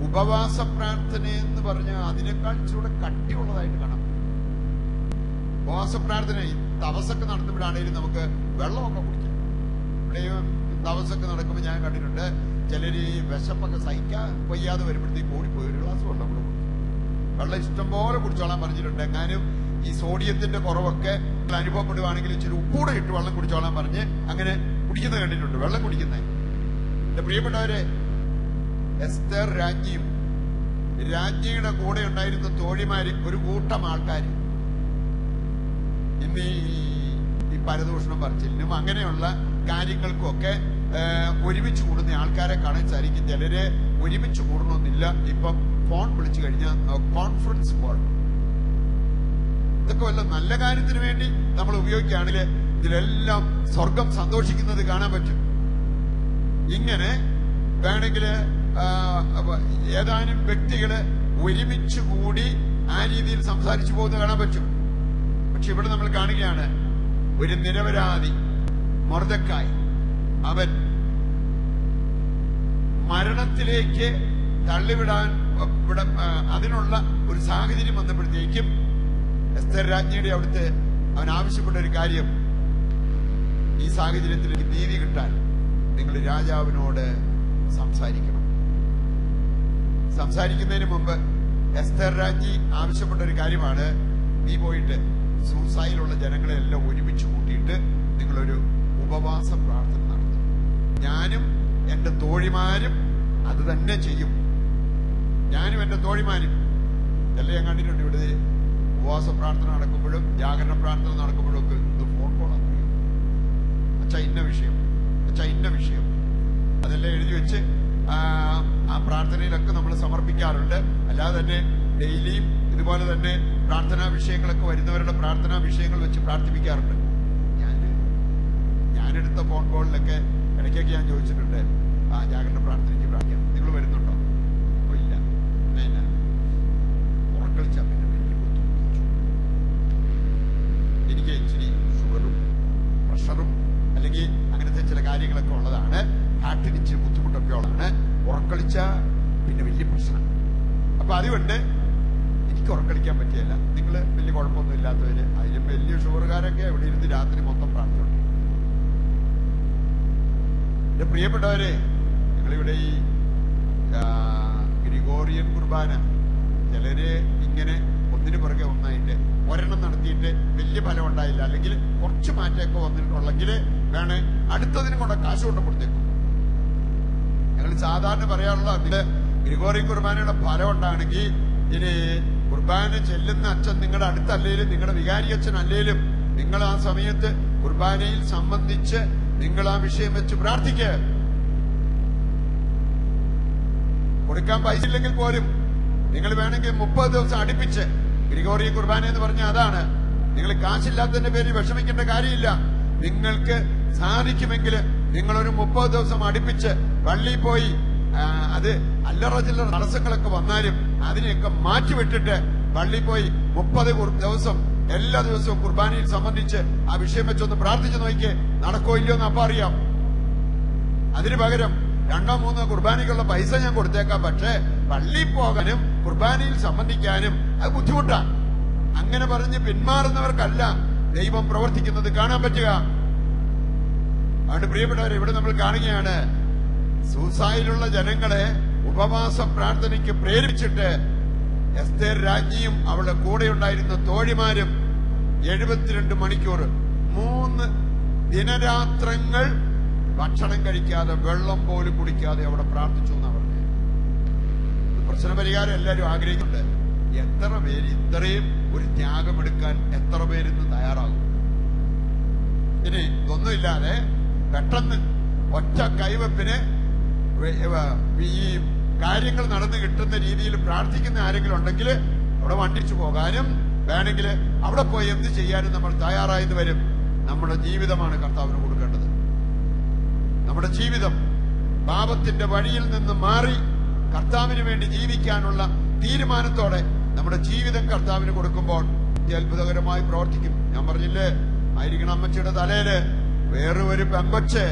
ഉപവാസ പ്രാർത്ഥന എന്ന് പറഞ്ഞ അതിനേക്കാൾ ഇച്ചിരൂടെ കട്ടിയുള്ളതായിട്ട് കാണാം. ഉപവാസ പ്രാർത്ഥന ഈ തപസ്സൊക്കെ നടത്തുമ്പോഴാണെങ്കിലും നമുക്ക് വെള്ളമൊക്കെ കുടിക്കാം. ഇവിടെയും തപസ്സൊക്കെ നടക്കുമ്പോൾ ഞാൻ കണ്ടിട്ടുണ്ട് ചിലര് ഈ വിശപ്പൊക്കെ സഹിക്കാൻ വയ്യാതെ വരുമ്പോഴത്തേക്ക് ഓടിപ്പോയി ഒരു ഗ്ലാസ് വെള്ളം കൂടെ കുടിക്കും. വെള്ളം ഇഷ്ടംപോലെ കുടിച്ചോളാൻ പറഞ്ഞിട്ടുണ്ട്. എങ്ങാനും ഈ സോഡിയത്തിന്റെ കുറവൊക്കെ അനുഭവപ്പെടുവാണെങ്കിൽ ഇച്ചിരി ഉപ്പൂടെ ഇട്ട് വെള്ളം കുടിച്ചോളാൻ പറഞ്ഞ് അങ്ങനെ കുടിക്കുന്നത് കണ്ടിട്ടുണ്ട്, വെള്ളം കുടിക്കുന്നത്. എന്റെ പ്രിയപ്പെട്ടവരെ, എസ്തർ രാജ്ഞിയും രാജ്ഞിയുടെ കൂടെ ഉണ്ടായിരുന്ന തോഴിമാര്, ഒരു കൂട്ടം ആൾക്കാർ ഇന്ന് ഈ പരദൂഷണം പറച്ചിലിനും അങ്ങനെയുള്ള കാര്യങ്ങൾക്കുമൊക്കെ ഒരുമിച്ച് കൂടുന്ന ആൾക്കാരെ കാണാൻ സാധിക്കും. ചിലര് ഒരുമിച്ച് കൂടണമെന്നില്ല, ഇപ്പം ഫോൺ വിളിച്ചു കഴിഞ്ഞാൽ കോൺഫറൻസ് കോൾ. ഇതൊക്കെ വല്ല നല്ല കാര്യത്തിന് വേണ്ടി നമ്മൾ ഉപയോഗിക്കുകയാണെങ്കിൽ ഇതിലെല്ലാം സ്വർഗം സന്തോഷിക്കുന്നത് കാണാൻ പറ്റും. ഇങ്ങനെ വേണമെങ്കിൽ ഏതാനും വ്യക്തികള് ഒരുമിച്ച് കൂടി ആ രീതിയിൽ സംസാരിച്ചു പോകുന്നത് കാണാൻ പറ്റും. പക്ഷെ ഇവിടെ നമ്മൾ കാണുകയാണ്, ഒരു നിരപരാധി മൊർദെഖായി, അവൻ മരണത്തിലേക്ക് തള്ളിവിടാൻ അതിനുള്ള ഒരു സാഹചര്യം വന്നപ്പോഴത്തേക്കും എസ്തർ രാജ്ഞിയുടെ അവിടുത്തെ അവൻ ആവശ്യപ്പെട്ട ഒരു കാര്യം, ഈ സാഹചര്യത്തിലേക്ക് നീതി കിട്ടാൻ നിങ്ങൾ രാജാവിനോട് സംസാരിക്കണം. സംസാരിക്കുന്നതിന് മുമ്പ് എസ്തർ രാജ്ഞി ആവശ്യപ്പെട്ട ഒരു കാര്യമാണ്, നീ പോയിട്ട് സൂസായിലുള്ള ജനങ്ങളെ എല്ലാം ഒരുമിച്ച് കൂട്ടിയിട്ട് നിങ്ങളൊരു ഉപവാസ പ്രാർത്ഥന നടത്തും. ഞാനും എന്റെ തോഴിമാരും അത് തന്നെ ചെയ്യും. ഞാനും എന്റെ തോഴിമാരും എല്ലാം ഞാൻ കണ്ടിട്ടുണ്ട്. ഇവിടെ ഉപവാസ പ്രാർത്ഥന നടക്കുമ്പോഴും ജാഗരണ പ്രാർത്ഥന നടക്കുമ്പോഴും ഒക്കെ ഇത് ഫോൺ കോളാണ്. അച്ഛാ ഇന്ന വിഷയം, അച്ഛാ ഇന്ന വിഷയം, അതെല്ലാം എഴുതി വെച്ച് ആ പ്രാർത്ഥനയിലൊക്കെ നമ്മൾ സമർപ്പിക്കാറുണ്ട്. അല്ലാതെ തന്നെ ഡെയിലിയും ഇതുപോലെ തന്നെ പ്രാർത്ഥനാ വിഷയങ്ങളൊക്കെ വരുന്നവരുടെ പ്രാർത്ഥനാ വിഷയങ്ങൾ വെച്ച് പ്രാർത്ഥിപ്പിക്കാറുണ്ട്. ഞാനെടുത്ത ഫോൺ കോളിലൊക്കെ ഇടയ്ക്കൊക്കെ ഞാൻ ചോദിച്ചിട്ടുണ്ട്, ജാഗരണ പ്രാർത്ഥനയ്ക്ക് പ്രാർത്ഥിക്കാം, നിങ്ങൾ വരുന്നുണ്ടോ? അപ്പൊ ഇല്ല. ഉറക്കളിച്ച പിന്നെ വലിയ ബുദ്ധിമുട്ടിച്ചു. എനിക്ക് ഇച്ചിരി ഷുഗറും പ്രഷറും അല്ലെങ്കിൽ അങ്ങനത്തെ ചില കാര്യങ്ങളൊക്കെ ഉള്ളതാണ്. ഹാർട്ടിന് ഇച്ചിരി ബുദ്ധിമുട്ടൊക്കെ ഉള്ളതാണ്. ഉറക്കളിച്ച പിന്നെ വലിയ പ്രശ്നം. അപ്പൊ അതുകൊണ്ട് എനിക്ക് ഉറക്കളിക്കാൻ പറ്റിയല്ല. നിങ്ങൾ വലിയ കുഴപ്പമൊന്നും ഇല്ലാത്തവര്, അതിലും വലിയ ഷുഗറുകാരൊക്കെ ഇവിടെ ഇരുന്ന് രാത്രി മൊത്തം പ്രാർത്ഥന. എന്റെ പ്രിയപ്പെട്ടവരെ, ഞങ്ങളിവിടെ ഈ ഗ്രിഗോറിയൻ കുർബാന ചിലര് ഇങ്ങനെ ഒന്നിനു പുറകെ ഒന്നായിട്ട് ഒരെണ്ണം നടത്തിയിട്ട് വലിയ ഫലം ഉണ്ടായില്ല, അല്ലെങ്കിൽ കുറച്ച് മാറ്റമൊക്കെ വന്നിട്ടുണ്ടെങ്കിൽ വേണേ അടുത്തതിനും കൂടെ കാശ് കൊണ്ട് കൊടുത്തേക്കും. ഞങ്ങൾ സാധാരണ പറയാറുള്ള ഗ്രിഗോറിയൻ കുർബാനയുടെ ഫലം ഉണ്ടാണെങ്കിൽ ഇനി കുർബാന ചെല്ലുന്ന അച്ഛൻ നിങ്ങളുടെ അടുത്തല്ലേലും നിങ്ങളുടെ വികാരി അച്ഛൻ അല്ലേലും നിങ്ങൾ ആ സമയത്ത് കുർബാനയിൽ സംബന്ധിച്ച് നിങ്ങൾ ആ വിഷയം വെച്ച് പ്രാർത്ഥിക്കുക. കൊടുക്കാൻ പൈസ ഇല്ലെങ്കിൽ പോലും നിങ്ങൾ വേണമെങ്കിൽ 30 ദിവസം അടുപ്പിച്ച്, ഗ്രിഗോറിയൻ കുർബാന എന്ന് പറഞ്ഞാൽ അതാണ്. നിങ്ങൾ കാശില്ലാത്തതിന്റെ പേരിൽ വിഷമിക്കേണ്ട കാര്യമില്ല. നിങ്ങൾക്ക് സാധിക്കുമെങ്കിൽ നിങ്ങളൊരു 30 ദിവസം അടുപ്പിച്ച് പള്ളിയിൽ പോയി, അത് അല്ലറ ചില്ലറ തടസ്സങ്ങളൊക്കെ വന്നാലും അതിനെയൊക്കെ മാറ്റിവിട്ടിട്ട് പള്ളിയിൽ പോയി 30 ദിവസം എല്ലാ ദിവസവും കുർബാനയിൽ സംബന്ധിച്ച് ആ വിഷയം വെച്ചൊന്ന് പ്രാർത്ഥിച്ചു നോക്കിയേ, നടക്കോ ഇല്ലയോ എന്ന് അപ്പം അറിയാം. അതിനു പകരം 2-3 കുർബാനയ്ക്കുള്ള പൈസ ഞാൻ കൊടുത്തേക്കാം, പക്ഷേ പള്ളിയിൽ പോകാനും കുർബാനയിൽ സംബന്ധിക്കാനും അത് ബുദ്ധിമുട്ടാണ്. അങ്ങനെ പറഞ്ഞ് പിന്മാറുന്നവർക്കല്ല ദൈവം പ്രവർത്തിക്കുന്നത് കാണാൻ പറ്റുക. അതുകൊണ്ട് പ്രിയപ്പെട്ടവരെ, ഇവിടെ നമ്മൾ കാണുകയാണ്, സൂസായിലുള്ള ജനങ്ങളെ ഉപവാസ പ്രാർത്ഥനയ്ക്ക് പ്രേരിപ്പിച്ചിട്ട് എസ്തേർ രാജ്ഞിയും അവളുടെ കൂടെ ഉണ്ടായിരുന്ന തോഴിമാരും 72 മണിക്കൂർ 3 ദിനരാത്രങ്ങൾ ഭക്ഷണം കഴിക്കാതെ വെള്ളം പോലും കുടിക്കാതെ അവിടെ പ്രാർത്ഥിച്ചു എന്നാണ് പറഞ്ഞത്. പ്രശ്നപരിഹാരം എല്ലാവരും ആഗ്രഹിക്കുന്നുണ്ട്. എത്ര പേര് ഇത്രയും ഒരു ത്യാഗമെടുക്കാൻ എത്ര പേരിന്ന് തയ്യാറാകും? ഇനി ഇതൊന്നുമില്ലാതെ പെട്ടെന്ന് ഒറ്റ കൈവപ്പിന് ഈ കാര്യങ്ങൾ നടന്നു കിട്ടുന്ന രീതിയിൽ പ്രാർത്ഥിക്കുന്ന ആരെങ്കിലും ഉണ്ടെങ്കിൽ അവിടെ വണ്ടിച്ചു പോകാനും വേണമെങ്കിൽ അവിടെ പോയി എന്ത് ചെയ്യാനും നമ്മൾ തയ്യാറായെന്ന് വരും. നമ്മുടെ ജീവിതമാണ് കർത്താവിന് കൊടുക്കേണ്ടത്. നമ്മുടെ ജീവിതം പാപത്തിന്റെ വഴിയിൽ നിന്ന് മാറി കർത്താവിന് വേണ്ടി ജീവിക്കാനുള്ള തീരുമാനത്തോടെ നമ്മുടെ ജീവിതം കർത്താവിന് കൊടുക്കുമ്പോൾ അത്ഭുതകരമായി പ്രവർത്തിക്കും. ഞാൻ പറഞ്ഞില്ലേ, ആയിരിക്കണം അമ്മച്ചിയുടെ തലയില് വേറെ ഒരു പെങ്കൊച്ച്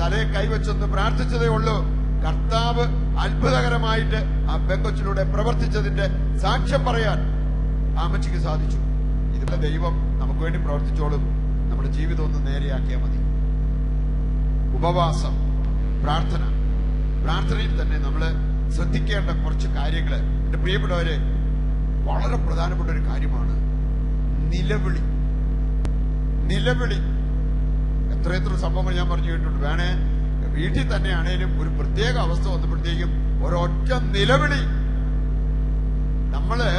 തലയെ കൈവച്ചൊന്ന് പ്രാർത്ഥിച്ചതേ ഉള്ളൂ. കർത്താവ് അത്ഭുതകരമായിട്ട് ആ പെങ്കൊച്ചിലൂടെ പ്രവർത്തിച്ചതിന്റെ സാക്ഷ്യം പറയാൻ ആ അമ്മച്ചിക്ക് സാധിച്ചു. ഇതിന്റെ ദൈവം നമുക്ക് വേണ്ടി പ്രവർത്തിച്ചോളും. നമ്മുടെ ജീവിതം ഒന്ന് നേരെയാക്കിയാൽ മതി. ഉപവാസം, പ്രാർത്ഥന. പ്രാർത്ഥനയിൽ തന്നെ നമ്മൾ ശ്രദ്ധിക്കേണ്ട കുറച്ച് കാര്യങ്ങൾ, എന്റെ പ്രിയപ്പെട്ടവരെ, വളരെ പ്രധാനപ്പെട്ട ഒരു കാര്യമാണ് നിലവിളി. നിലവിളി എത്ര സംഭവങ്ങൾ ഞാൻ പറഞ്ഞു കേട്ടിട്ടുണ്ട്. വേണേ വീട്ടിൽ തന്നെയാണേലും ഒരു പ്രത്യേക അവസ്ഥ വന്നപ്പോഴത്തേക്കും ഒരൊറ്റ നിലവിളി, നമ്മള്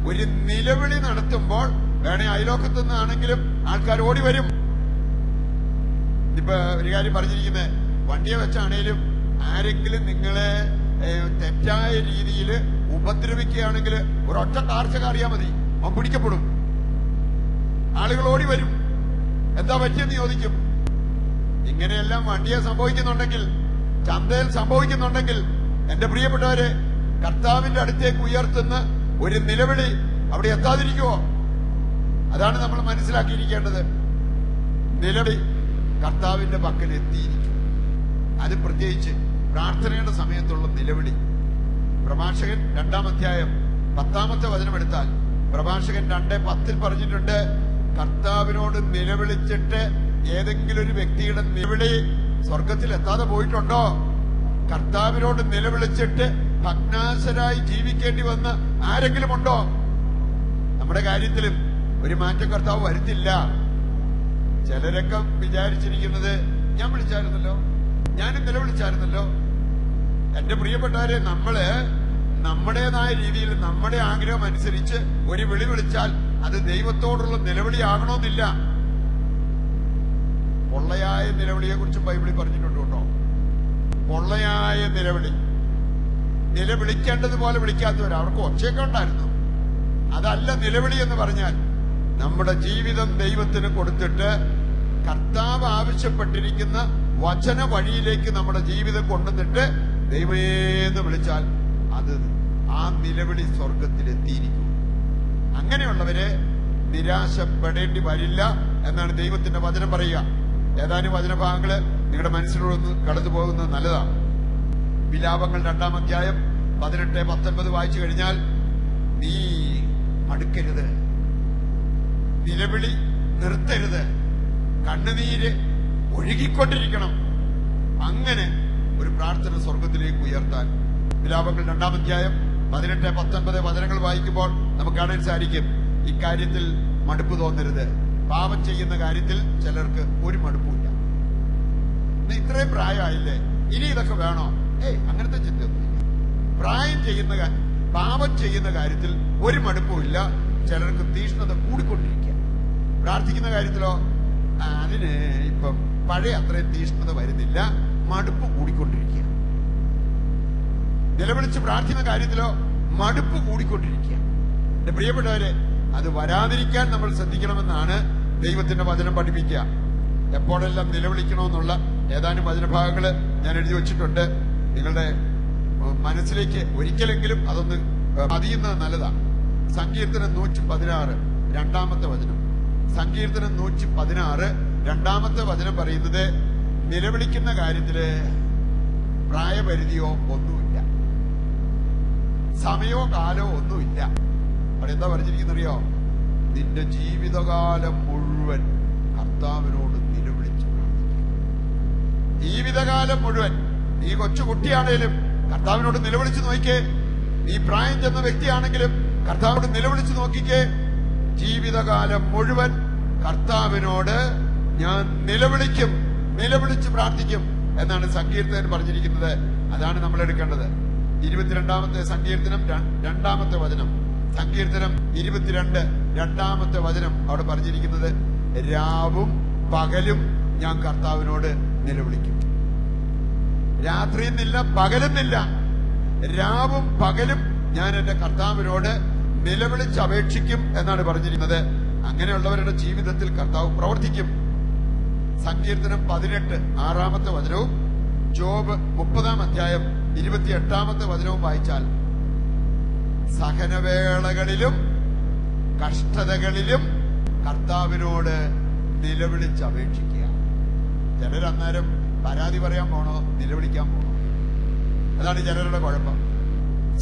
ഒരു നിലവിളി നടത്തുമ്പോൾ വേണേ അയലോക്കത്തു നിന്നാണെങ്കിലും ആൾക്കാർ ഓടി വരും. ഇപ്പൊ ഒരു കാര്യം പറഞ്ഞിരിക്കുന്നത്, വണ്ടിയെ വെച്ചാണേലും ആരെങ്കിലും നിങ്ങളെ തെറ്റായ രീതിയിൽ ഉപദ്രവിക്കുകയാണെങ്കിൽ ഒരൊറ്റ ടാർച്ച കാറിയാൽ മതി, അവൻ പിടിക്കപ്പെടും. ആളുകൾ ഓടി വരും. എന്താ പറ്റിയെന്ന് ചോദിക്കും. ഇങ്ങനെയെല്ലാം വണ്ടിയെ സംഭവിക്കുന്നുണ്ടെങ്കിൽ, ചന്തയിൽ സംഭവിക്കുന്നുണ്ടെങ്കിൽ, എന്റെ പ്രിയപ്പെട്ടവരെ, കർത്താവിന്റെ അടുത്തേക്ക് ഉയർത്തുന്ന ഒരു നിലവിളി അവിടെ എത്താതിരിക്കുവോ? അതാണ് നമ്മൾ മനസ്സിലാക്കിയിരിക്കേണ്ടത്. നിലവിളി കർത്താവിന്റെ പക്കൽ എത്തിയിരിക്കും. അത് പ്രത്യേകിച്ച് പ്രാർത്ഥനയുടെ സമയത്തുള്ള നിലവിളി. പ്രഭാഷകൻ 2-ാം അധ്യായം 10-ാമത്തെ വചനം എടുത്താൽ പ്രഭാഷകൻ 2:10 പറഞ്ഞിട്ടുണ്ട്, കർത്താവിനോട് നിലവിളിച്ചിട്ട് ഏതെങ്കിലും ഒരു വ്യക്തിയുടെ നിലവിളി സ്വർഗത്തിൽ എത്താതെ പോയിട്ടുണ്ടോ? കർത്താവിനോട് നിലവിളിച്ചിട്ട് ഭഗ്നാശരായി ജീവിക്കേണ്ടി വന്ന ആരെങ്കിലും ഉണ്ടോ? നമ്മുടെ കാര്യത്തിലും ഒരു മാറ്റം കർത്താവ് വരുത്തില്ല. ചിലരൊക്കെ വിചാരിച്ചിരിക്കുന്നത്, ഞാൻ വിളിച്ചായിരുന്നല്ലോ, ഞാനും നിലവിളിച്ചായിരുന്നല്ലോ. എന്റെ പ്രിയപ്പെട്ടവരെ, നമ്മള് നമ്മുടേതായ രീതിയിൽ നമ്മുടെ ആഗ്രഹം അനുസരിച്ച് ഒരു വിളി വിളിച്ചാൽ അത് ദൈവത്തോടുള്ള നിലവിളിയാകണമെന്നില്ല. പൊള്ളയായ നിലവിളിയെ കുറിച്ച് ബൈബിളിൽ പറഞ്ഞിട്ടുണ്ട് കേട്ടോ. പൊള്ളയായ നിലവിളി, നിലവിളിക്കേണ്ടതുപോലെ വിളിക്കാത്തവർ, അവർക്ക് ഒച്ചയൊക്കെ ഉണ്ടായിരുന്നു. അതല്ല നിലവിളി എന്ന് പറഞ്ഞാൽ, നമ്മുടെ ജീവിതം ദൈവത്തിന് കൊടുത്തിട്ട് കർത്താവ് ആവശ്യപ്പെട്ടിരിക്കുന്ന വചന വഴിയിലേക്ക് നമ്മുടെ ജീവിതം കൊണ്ടുവന്നിട്ട് ദൈവമേന്ന് വിളിച്ചാൽ അത് ആ നിലവിളി സ്വർഗത്തിലെത്തിയിരിക്കും. അങ്ങനെയുള്ളവരെ നിരാശപ്പെടേണ്ടി വരില്ല എന്നാണ് ദൈവത്തിന്റെ വചനം പറയുക. ഏതാനും വചനഭാഗങ്ങള് നിങ്ങളുടെ മനസ്സിലൂടെ കടന്നു പോകുന്നത് നല്ലതാണ്. വിലാപങ്ങൾ 2-ാം അധ്യായം 18-19 വായിച്ചു കഴിഞ്ഞാൽ, നീ മടുക്കരുത്, നിലവിളി നിർത്തരുത്, കണ്ണുനീര് ഒഴുകിക്കൊണ്ടിരിക്കണം. അങ്ങനെ ഒരു പ്രാർത്ഥന സ്വർഗത്തിലേക്ക് ഉയർത്താൻ വിലാപങ്ങൾ 2-ാം അധ്യായം 18-19 വചനങ്ങൾ വായിക്കുമ്പോൾ നമുക്ക് കാണാൻ സാധിക്കും. ഇക്കാര്യത്തിൽ മടുപ്പ് തോന്നരുത്. പാപം ചെയ്യുന്ന കാര്യത്തിൽ ചിലർക്ക് ഒരു മടുപ്പില്ല. ഇത്രയും പ്രായമായില്ലേ, ഇനി ഇതൊക്കെ വേണോ? അങ്ങനത്തെ ചിന്തയൊന്നുമില്ല. പാപം ചെയ്യുന്ന കാര്യത്തിൽ ഒരു മടുപ്പുമില്ല. ചിലർക്ക് തീഷ്ണത കൂടിക്കൊണ്ടിരിക്കുക. പ്രാർത്ഥിക്കുന്ന കാര്യത്തിലോ അതിന് ഇപ്പം പഴയ അത്രയും തീഷ്ണത വരുന്നില്ല, മടുപ്പ് കൂടിക്കൊണ്ടിരിക്കുക. നിലവിളിച്ച് പ്രാർത്ഥിക്കുന്ന കാര്യത്തിലോ മടുപ്പ് കൂടിക്കൊണ്ടിരിക്കുക. എന്റെ പ്രിയപ്പെട്ടവരെ, അത് വരാതിരിക്കാൻ നമ്മൾ ശ്രദ്ധിക്കണമെന്നാണ് ദൈവത്തിന്റെ വചനം പഠിപ്പിക്കുക. എപ്പോഴെല്ലാം നിലവിളിക്കണമെന്നുള്ള ഏതാനും വചനഭാഗങ്ങള് ഞാൻ എഴുതി വച്ചിട്ടുണ്ട്. നിങ്ങളുടെ മനസ്സിലേക്ക് ഒരിക്കലെങ്കിലും അതൊന്ന് പതിയുന്നത് നല്ലതാണ്. സങ്കീർത്തനം 116 2-ാമത്തെ വചനം. സങ്കീർത്തനം 116 2-ാമത്തെ വചനം പറയുന്നത്, നിലവിളിക്കുന്ന കാര്യത്തില് പ്രായപരിധിയോ ഒന്നുമില്ല, സമയമോ കാലമോ ഒന്നുമില്ല. അവിടെ എന്താ പറഞ്ഞിരിക്കുന്നറിയോ? നിന്റെ ജീവിതകാലം മുഴുവൻ കർത്താവിനോട് നിലവിളിച്ചു പ്രാർത്ഥിക്കുക. ജീവിതകാലം മുഴുവൻ നീ കൊച്ചുകുട്ടിയാണേലും കർത്താവിനോട് നിലവിളിച്ചു നോക്കിക്കേ. നീ പ്രായം ചെന്ന വ്യക്തിയാണെങ്കിലും കർത്താവിനോട് നിലവിളിച്ചു നോക്കിക്കേ. ജീവിതകാലം മുഴുവൻ കർത്താവിനോട് ഞാൻ നിലവിളിക്കും, നിലവിളിച്ച് പ്രാർത്ഥിക്കും എന്നാണ് സങ്കീർത്തകൻ പറഞ്ഞിരിക്കുന്നത്. അതാണ് നമ്മൾ എടുക്കേണ്ടത്. 22-ാമത്തെ സങ്കീർത്തനം 2-ാമത്തെ വചനം. സങ്കീർത്തനം 22 2-ാമത്തെ വചനം. അവിടെ പറഞ്ഞിരിക്കുന്നത്, രാവും പകലും ഞാൻ കർത്താവിനോട് നിലവിളിക്കും. രാത്രിയെന്നില്ല, പകലെന്നില്ല, രാവും പകലും ഞാൻ എന്റെ കർത്താവിനോട് നിലവിളിച്ച് അപേക്ഷിക്കും എന്നാണ് പറഞ്ഞിരിക്കുന്നത്. അങ്ങനെയുള്ളവരുടെ ജീവിതത്തിൽ കർത്താവ് പ്രവർത്തിക്കും. സങ്കീർത്തനം 18 6-ാമത്തെ വചനവും ജോബ് 30-ാം അധ്യായം 28-ാമത്തെ വചനവും വായിച്ചാൽ, സഹനവേളകളിലും കഷ്ടതകളിലും കർത്താവിനോട് നിലവിളിച്ച് അപേക്ഷിക്കുക. ചിലരന്നേരം പരാതി പറയാൻ പോണോ, നിലവിളിക്കാൻ പോണോ? അതാണ് ചിലരുടെ കുഴപ്പം.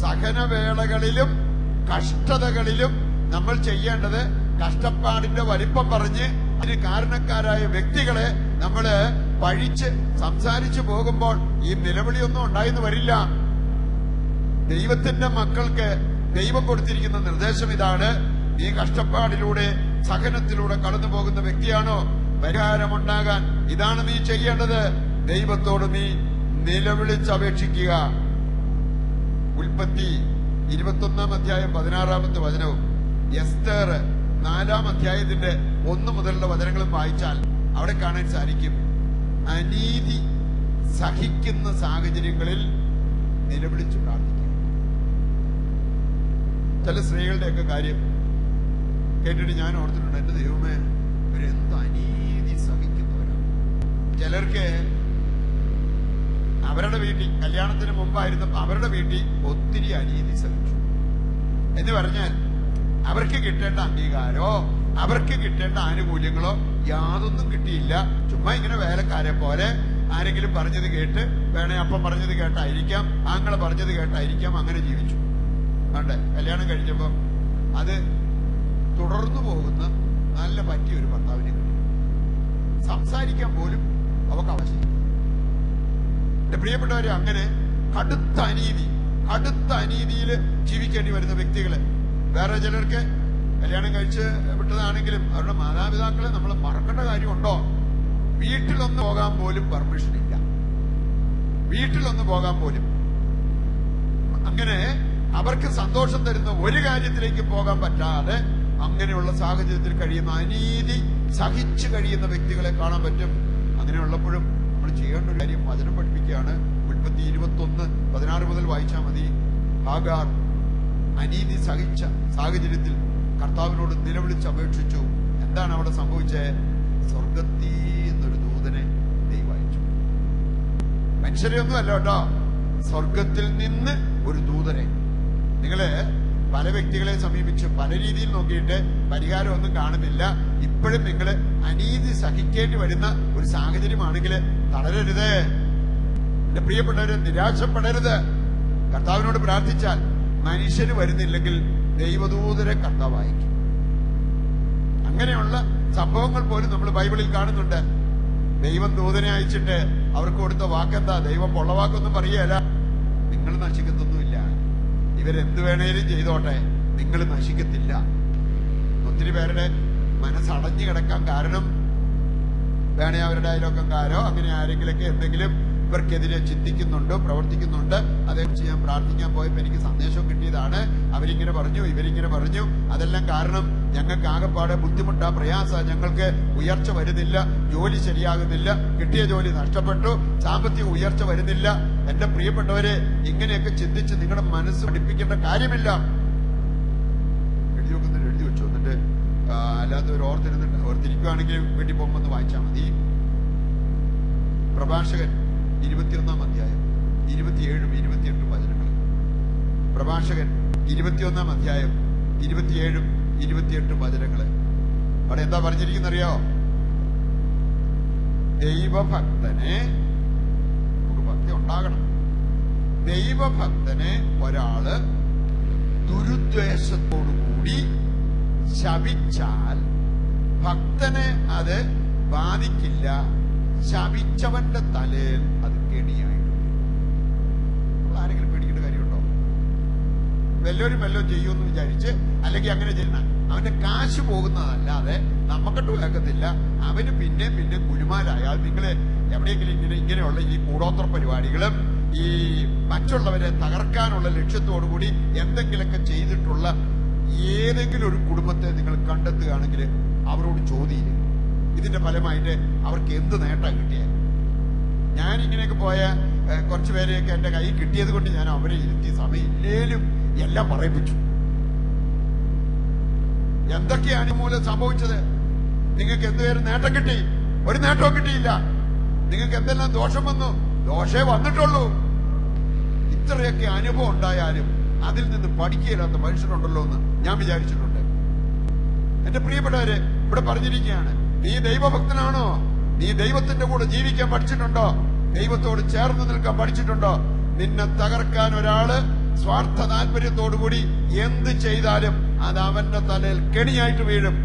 സഹനവേളകളിലും കഷ്ടതകളിലും നമ്മൾ ചെയ്യേണ്ടത്, കഷ്ടപ്പാടിന്റെ വലിപ്പം പറഞ്ഞ് അതിന് കാരണക്കാരായ വ്യക്തികളെ നമ്മള് പഴിച്ച് സംസാരിച്ചു പോകുമ്പോൾ ഈ നിലവിളിയൊന്നും ഉണ്ടായെന്ന് വരില്ല. ദൈവത്തിന്റെ മക്കൾക്ക് ദൈവം കൊടുത്തിരിക്കുന്ന നിർദ്ദേശം ഇതാണ്: നീ കഷ്ടപ്പാടിലൂടെ സഹനത്തിലൂടെ കടന്നു പോകുന്ന വ്യക്തിയാണോ, പരിഹാരമുണ്ടാകാൻ ഇതാണ് നീ ചെയ്യേണ്ടത്. ദൈവത്തോട് നീ നിലവിളിച്ചപേക്ഷിക്കുക. ഉൽപ്പത്തി 21 അധ്യായം 16 വചനവും എസ്തർ 4 അധ്യായത്തിന്റെ 1 മുതലുള്ള വചനങ്ങളും വായിച്ചാൽ അവിടെ കാണാൻ സാധിക്കും, അനീതി സഹിക്കുന്ന സാഹചര്യങ്ങളിൽ നിലവിളിച്ചു പ്രാർത്ഥിക്കും. ചില സ്ത്രീകളുടെയൊക്കെ കാര്യം കേട്ടിട്ട് ഞാൻ ഓർത്തിട്ടുണ്ട്, എന്റെ ദൈവമേ, ഇവരെന്ത് അനീതി സഹിക്കുന്നവരാണ്. ചിലർക്ക് അവരുടെ വീട്ടിൽ കല്യാണത്തിന് മുമ്പായിരുന്നപ്പോ അവരുടെ വീട്ടിൽ ഒത്തിരി അനീതി സഹിച്ചു എന്ന് പറഞ്ഞാൽ അവർക്ക് കിട്ടേണ്ട അംഗീകാരമോ അവർക്ക് കിട്ടേണ്ട ആനുകൂല്യങ്ങളോ യാതൊന്നും കിട്ടിയില്ല. ചുമ്മാ ഇങ്ങനെ വേലക്കാരെ പോലെ ആരെങ്കിലും പറഞ്ഞത് കേട്ട്, വേണേ അപ്പം പറഞ്ഞത് കേട്ടായിരിക്കാം, ആങ്ങളെ പറഞ്ഞത് കേട്ടായിരിക്കാം, അങ്ങനെ ജീവിച്ചു. കണ്ടേ, കല്യാണം കഴിഞ്ഞപ്പോ അത് തുടർന്നു പോകുന്ന നല്ല പറ്റിയ ഒരു ഭർത്താവിനെ കിട്ടി. സംസാരിക്കാൻ പോലും അവക്ക് അവശയില്ല. എന്റെ പ്രിയപ്പെട്ടവരെ, അങ്ങനെ കടുത്ത അനീതിയിൽ ജീവിക്കേണ്ടി വരുന്ന വ്യക്തികള്. വേറെ ചിലർക്ക് കല്യാണം കഴിച്ച് വിട്ടതാണെങ്കിലും അവരുടെ മാതാപിതാക്കളെ നമ്മൾ മറക്കേണ്ട കാര്യമുണ്ടോ? വീട്ടിലൊന്ന് പോകാൻ പോലും പെർമിഷൻ ഇല്ല. വീട്ടിലൊന്ന് പോകാൻ പോലും, അങ്ങനെ അവർക്ക് സന്തോഷം തരുന്ന ഒരു കാര്യത്തിലേക്ക് പോകാൻ പറ്റാതെ അങ്ങനെയുള്ള സാഹചര്യത്തിൽ കഴിയുന്ന, അനീതി സഹിച്ചു കഴിയുന്ന വ്യക്തികളെ കാണാൻ പറ്റും. അങ്ങനെയുള്ളപ്പോഴും നമ്മൾ ചെയ്യേണ്ട ഒരു കാര്യം വചനം പഠിപ്പിക്കുകയാണ്. ഉൽപ്പത്തി 21:16 മുതൽ വായിച്ചാൽ മതി. ഹാഗാർ അനീതി സഹിച്ച സാഹചര്യത്തിൽ കർത്താവിനോട് നിലവിളിച്ച് അപേക്ഷിച്ചു. എന്താണ് അവിടെ സംഭവിച്ചത്? സ്വർഗത്തിൽ നിന്നൊരു ദൂതനെ ദൈവം അയച്ചു. മനുഷ്യരെ ഒന്നും അല്ല കേട്ടോ, സ്വർഗത്തിൽ നിന്ന് ഒരു ദൂതനെ. നിങ്ങള് പല വ്യക്തികളെ സമീപിച്ച് പല രീതിയിൽ നോക്കിയിട്ട് പരിഹാരമൊന്നും കാണുന്നില്ല. ഇപ്പോഴും നിങ്ങൾ അനീതി സഹിക്കേണ്ടി വരുന്ന ഒരു സാഹചര്യമാണെങ്കിൽ തളരരുത്. എന്റെ പ്രിയപ്പെട്ടവരെ, നിരാശപ്പെടരുത്. കർത്താവിനോട് പ്രാർത്ഥിച്ചാൽ മനുഷ്യന് വരുന്നില്ലെങ്കിൽ ദൈവദൂതരെ കർത്താവ് അയക്കും. അങ്ങനെയുള്ള സംഭവങ്ങൾ പോലും നമ്മൾ ബൈബിളിൽ കാണുന്നുണ്ട്. ദൈവം ദൂതനെ അയച്ചിട്ട് അവർക്ക് കൊടുത്ത വാക്കെന്താ? ദൈവം പൊള്ളവാക്കൊന്നും പറയുകയല്ല, നിങ്ങൾ നശിക്കത്തൊന്നുമില്ല, ഇവരെന്ത് വേണേലും ചെയ്തോട്ടെ, നിങ്ങൾ നശിക്കത്തില്ല. ഒത്തിരി പേരുടെ മനസ്സടഞ്ഞു കിടക്കാൻ കാരണം വേണേ അവരുടെ അയലോക്കംകാരോ അങ്ങനെ ആരെങ്കിലൊക്കെ എന്തെങ്കിലും ഇവർക്കെതിരെ ചിന്തിക്കുന്നുണ്ട്, പ്രവർത്തിക്കുന്നുണ്ട്. അതേക്കുറിച്ച് ഞാൻ പ്രാർത്ഥിക്കാൻ പോയപ്പോ എനിക്ക് സന്ദേശം കിട്ടിയതാണ്. അവരിങ്ങനെ പറഞ്ഞു, ഇവരിങ്ങനെ പറഞ്ഞു. അതെല്ലാം കാരണം ഞങ്ങൾക്ക് ആകെപ്പാടെ ബുദ്ധിമുട്ടാ, പ്രയാസ, ഞങ്ങൾക്ക് ഉയർച്ച വരുന്നില്ല, ജോലി ശരിയാകുന്നില്ല, കിട്ടിയ ജോലി നഷ്ടപ്പെട്ടു, സാമ്പത്തിക ഉയർച്ച വരുന്നില്ല. എന്റെ പ്രിയപ്പെട്ടവരെ, ഇങ്ങനെയൊക്കെ ചിന്തിച്ച് നിങ്ങളുടെ മനസ്സ് പഠിപ്പിക്കേണ്ട കാര്യമില്ല. എഴുതി വെക്കുന്നതിന് എഴുതി വെച്ചു. എന്നിട്ട് അല്ലാത്തവർ ഓർത്തിരിക്കുകയാണെങ്കിൽ വീട്ടിൽ പോകുമ്പോൾ വായിച്ചാൽ മതി. പ്രഭാഷകൻ 21 അധ്യായം 27 28 വചനങ്ങൾ. പ്രഭാഷകൻ 21 അധ്യായം 27 28 വചനങ്ങള്. അവിടെ എന്താ പറഞ്ഞിരിക്കുന്നറിയോ? ദൈവഭക്തനെ, നമുക്ക് ഭക്തി ഉണ്ടാകണം. ദൈവഭക്തനെ ഒരാള് ദുരുദ്വേഷത്തോടുകൂടി ശപിച്ചാൽ ഭക്തനെ അത് ബാധിക്കില്ല, ശപിച്ചവന്റെ തലയിൽ അത് കെണിയായിട്ട്. ആരെങ്കിലും പേടിക്കേണ്ട കാര്യമുണ്ടോ? വല്ലവരും വല്ലതും ചെയ്യുമെന്ന് വിചാരിച്ച് അല്ലെങ്കിൽ അങ്ങനെ ചെയ്യണം, അവന്റെ കാശ് പോകുന്നതല്ലാതെ നമുക്കിട്ട് കേൾക്കത്തില്ല. അവന് പിന്നെ ഗുരുമാരായാൽ നിങ്ങൾ എവിടെയെങ്കിലും ഇങ്ങനെയുള്ള ഈ കൂടോത്ര പരിപാടികളും ഈ മറ്റുള്ളവരെ തകർക്കാനുള്ള ലക്ഷ്യത്തോടുകൂടി എന്തെങ്കിലുമൊക്കെ ചെയ്തിട്ടുള്ള ഏതെങ്കിലും ഒരു കുടുംബത്തെ നിങ്ങൾ കണ്ടെത്തുകയാണെങ്കിൽ അവരോട് ചോദ്യം. ഇതിന്റെ ഫലമായിട്ട് അവർക്ക് എന്ത് നേട്ടം കിട്ടിയാൽ? ഞാൻ ഇങ്ങനെയൊക്കെ പോയ കുറച്ചുപേരെയൊക്കെ എന്റെ കൈ കിട്ടിയത് കൊണ്ട് ഞാൻ അവരെ ഇരുത്തി സമയമില്ലേലും എല്ലാം പറയിപ്പിച്ചു. എന്തൊക്കെയാണ് മൂലം സംഭവിച്ചത്? നിങ്ങൾക്ക് എന്തുവരും നേട്ടം കിട്ടി? ഒരു നേട്ടവും കിട്ടിയില്ല. നിങ്ങൾക്ക് എന്തെല്ലാം ദോഷം വന്നു? ദോഷേ വന്നിട്ടുള്ളൂ. ഇത്രയൊക്കെ അനുഭവം ഉണ്ടായാലും അതിൽ നിന്ന് പഠിക്കുകയില്ലാത്ത മനുഷ്യരുണ്ടല്ലോ എന്ന് ഞാൻ വിചാരിച്ചിട്ടുണ്ട്. എന്റെ പ്രിയപ്പെട്ടവരെ, ഇവിടെ പറഞ്ഞിരിക്കുകയാണ്, നീ ദൈവഭക്തനാണോ? നീ ദൈവത്തിന്റെ കൂടെ ജീവിക്കാൻ പഠിച്ചിട്ടുണ്ടോ? ദൈവത്തോട് ചേർന്ന് നിൽക്കാൻ പഠിച്ചിട്ടുണ്ടോ? നിന്നെ തകർക്കാൻ ഒരാള് സ്വാർത്ഥ താല്പര്യത്തോടുകൂടി എന്ത് ചെയ്താലും അത് അവന്റെ തലയിൽ കെണിയായിട്ട് വീഴും,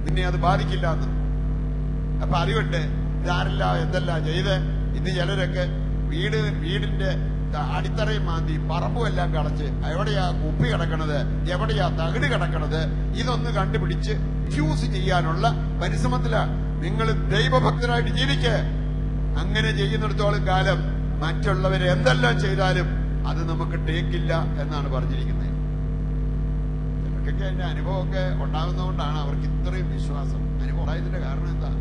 നിന്നെ അത് ബാധിക്കില്ല എന്ന്. അപ്പൊ അതുകൊണ്ട് ഇതാരല്ല എന്തെല്ലാം ചെയ്ത് ഇന്ന് ചിലരൊക്കെ വീടിന്റെ അടിത്തറയും മാന്തി പറമ്പും എല്ലാം കളച്ച് എവിടെയാ കുപ്പി കിടക്കണത്, എവിടെയാ തകിട് കിടക്കണത്, ഇതൊന്ന് കണ്ടുപിടിച്ച് ഫ്യൂസ് ചെയ്യാനുള്ള പരിശ്രമത്തില. നിങ്ങൾ ദൈവഭക്തരായിട്ട് ജീവിക്ക്. അങ്ങനെ ചെയ്യുന്നിടത്തോളം കാലം മറ്റുള്ളവർ എന്തെല്ലാം ചെയ്താലും അത് നമുക്ക് ടേക്കില്ല എന്നാണ് പറഞ്ഞിരിക്കുന്നത്. ചിലർക്കൊക്കെ അതിന്റെ അനുഭവമൊക്കെ ഉണ്ടാകുന്നതുകൊണ്ടാണ് അവർക്ക് ഇത്രയും വിശ്വാസം. അനുഭവം ഉണ്ടായതിന്റെ കാരണം എന്താ?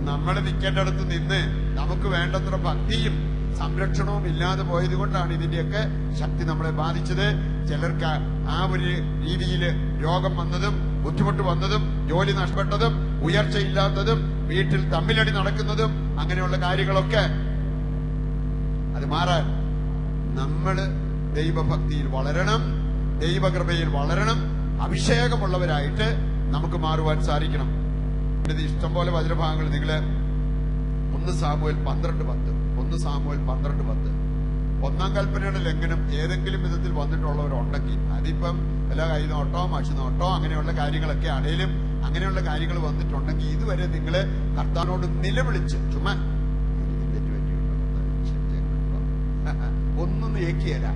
നമ്മൾ നിൽക്കേണ്ടടുത്ത് നിന്ന് നമുക്ക് വേണ്ടത്ര ഭക്തിയും സംരക്ഷണവും ഇല്ലാതെ പോയത് കൊണ്ടാണ് ഇതിന്റെയൊക്കെ ശക്തി നമ്മളെ ബാധിച്ചത്. ചിലർക്ക് ആ ഒരു രീതിയിൽ രോഗം വന്നതും ബുദ്ധിമുട്ട് വന്നതും ജോലി നഷ്ടപ്പെട്ടതും ഉയർച്ചയില്ലാത്തതും വീട്ടിൽ തമ്മിലടി നടക്കുന്നതും അങ്ങനെയുള്ള കാര്യങ്ങളൊക്കെ അത് മാറാൻ നമ്മള് ദൈവഭക്തിയിൽ വളരണം, ദൈവകൃപയിൽ വളരണം, അഭിഷേകമുള്ളവരായിട്ട് നമുക്ക് മാറുവാൻ സാധിക്കണം. ഇത് ഇഷ്ടംപോലെ വചനഭാഗങ്ങൾ നിങ്ങള് 1 സാമുവേൽ 12:10 1 സാമുവേൽ 12:10 ഒന്നാം കൽപ്പനയുടെ ലംഘനം ഏതെങ്കിലും വിധത്തിൽ വന്നിട്ടുള്ളവരുണ്ടെങ്കിൽ അതിപ്പം എല്ലാ കൈനോട്ടോ മഷിനോട്ടോ അങ്ങനെയുള്ള കാര്യങ്ങളൊക്കെ ആണേലും അങ്ങനെയുള്ള കാര്യങ്ങൾ വന്നിട്ടുണ്ടെങ്കിൽ ഇതുവരെ നിങ്ങള് കർത്താവിനോട് നിലവിളിച്ച് ചുമ്മാ ഒന്നും ഏക്കിയല്ല.